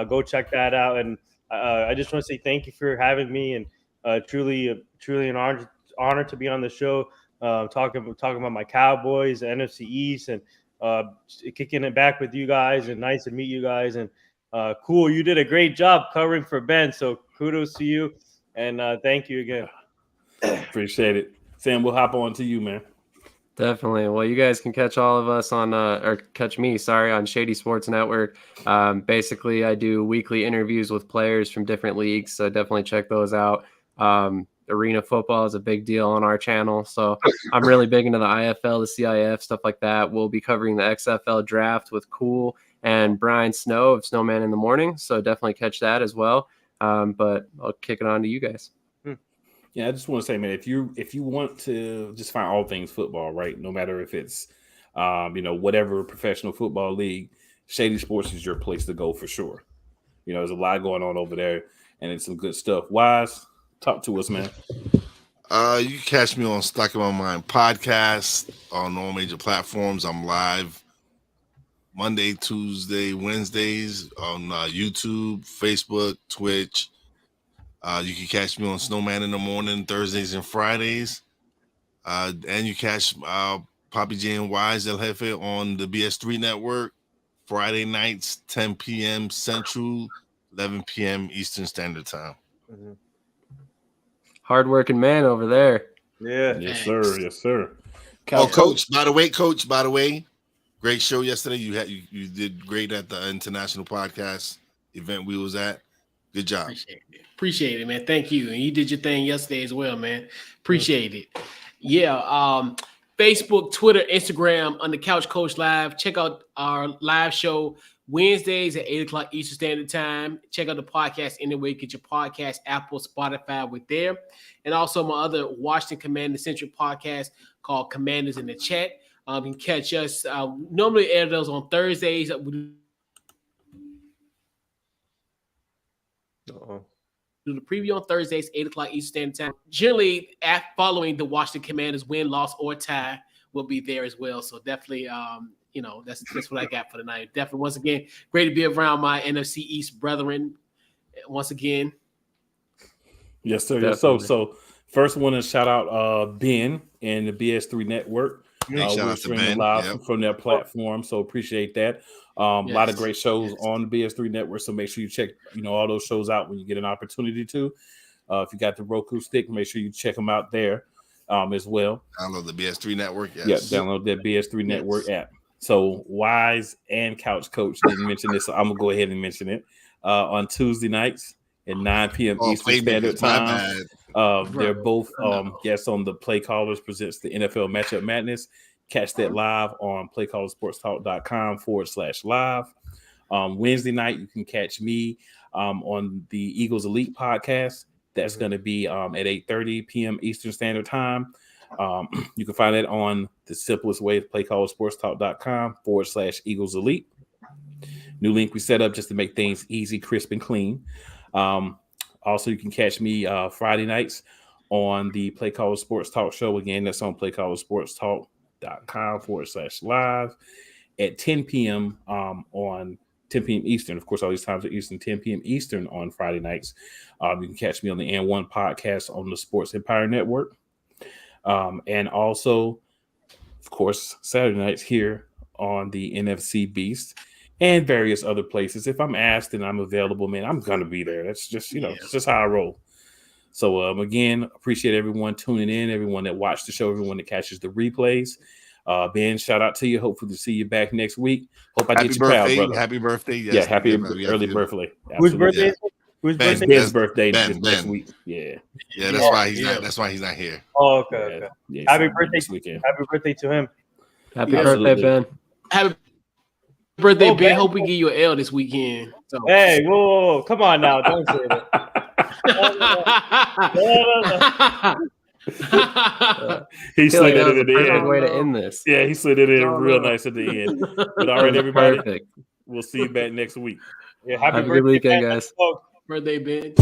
Go check that out. And I just want to say thank you for having me, and truly an honor to be on the show, talking about my Cowboys, the NFC East, and kicking it back with you guys. And nice to meet you guys. And cool, you did a great job covering for Ben. So kudos to you, and thank you again. Appreciate it. Sam, we'll hop on to you, man. Definitely. Well, you guys can catch all of us on, or catch me, on Shady Sports Network. Basically, I do weekly interviews with players from different leagues, so definitely check those out. Arena football is a big deal on our channel, so I'm really big into the IFL, the CIF, stuff like that. We'll be covering the XFL draft with Cool and Brian Snow of Snowman in the Morning, so definitely catch that as well. But I'll kick it on to you guys. Yeah, I just want to say, man, if you want to just find all things football, right? No matter if it's, whatever professional football league, Shady Sports is your place to go for sure. There's a lot going on over there, and it's some good stuff. Wise, talk to us, man. You can catch me on Stuck in My Mind podcast on all major platforms. I'm live Monday, Tuesday, Wednesdays on YouTube, Facebook, Twitch. You can catch me on Snowman in the Morning, Thursdays and Fridays. And you catch Poppy J and Wise El Jefe on the BS3 network, Friday nights, 10 p.m. Central, 11 p.m. Eastern Standard Time. Mm-hmm. Hardworking man over there. Yeah. Yes, sir. Yes, sir. Coach, by the way, great show yesterday. You did great at the international podcast event we was at. Good job. Appreciate it, man. Thank you. And you did your thing yesterday as well, man. Appreciate it. Yeah. Facebook, Twitter, Instagram on the Couch Coach Live. Check out our live show Wednesdays at 8:00 Eastern Standard Time. Check out the podcast anyway. Get your podcast, Apple, Spotify, with there. And also my other Washington Commander-centric podcast called Commanders in the Chat. You can catch us. Normally air those on Thursdays. Do the preview on Thursdays, 8:00 Eastern Standard Time. Generally, following the Washington Commanders win, loss, or tie, will be there as well. So definitely, that's what I got for tonight. Definitely, once again, great to be around my NFC East brethren. Once again, yes, sir. Yes, so first, want to shout out Ben and the BS3 Network. Big shout We're out to streaming Ben. live Yep. from their platform, so appreciate that. A lot of Yes. great shows on the BS3 network, so make sure you check all those shows out when you get an opportunity to. If you got the Roku stick, make sure you check them out there as well. Download the BS3 network. Yeah, Yes. download that BS3 network app. So Wise and Couch Coach didn't mention this, so I'm gonna go ahead and mention it. On Tuesday nights at 9 p.m. Eastern Standard Time. They're both guests on the Play Callers Presents the NFL Matchup Madness. Catch that live on playcallersportstalk.com/live. Wednesday night, you can catch me on the Eagles Elite podcast. That's going to be at 8:30 p.m. Eastern Standard Time. You can find it on the simplest way, playcallersportstalk.com/Eagles Elite. New link we set up just to make things easy, crisp, and clean. Also, you can catch me Friday nights on the Play Caller Sports Talk show. Again, that's on playcallersportstalk.com/live at 10 p.m. On 10 p.m. Eastern. Of course, all these times are Eastern, 10 p.m. Eastern on Friday nights. You can catch me on the N1 podcast on the Sports Empire Network. And also, of course, Saturday nights here on the NFC Beast and various other places. If I'm asked and I'm available, man, I'm going to be there. That's just, it's just how I roll. So, again, appreciate everyone tuning in, everyone that watched the show, everyone that catches the replays. Ben, shout out to you. Hopefully to see you back next week. Hope I get you proud, brother. Happy birthday. Yes, yeah, happy early birthday. Whose Absolutely. birthday is it? Whose Ben, birthday? Ben's birthday is next week. Yeah. Yeah, that's why he's not here. Oh, okay. Yeah, Happy so birthday. this weekend. Happy birthday to him. Happy Absolutely. birthday, Ben. Happy birthday, Oh, Ben. Ben. Hope we give you an L this weekend. So. Hey, whoa, come on now. Don't say that. He I feel like slid that was it a in the perfect end. way to end this. Yeah, he slid it in Oh, real no. nice at the end. But all That right, was everybody, perfect. we'll see you back next week. Yeah, Have a good weekend, guys. Birthday, Ben.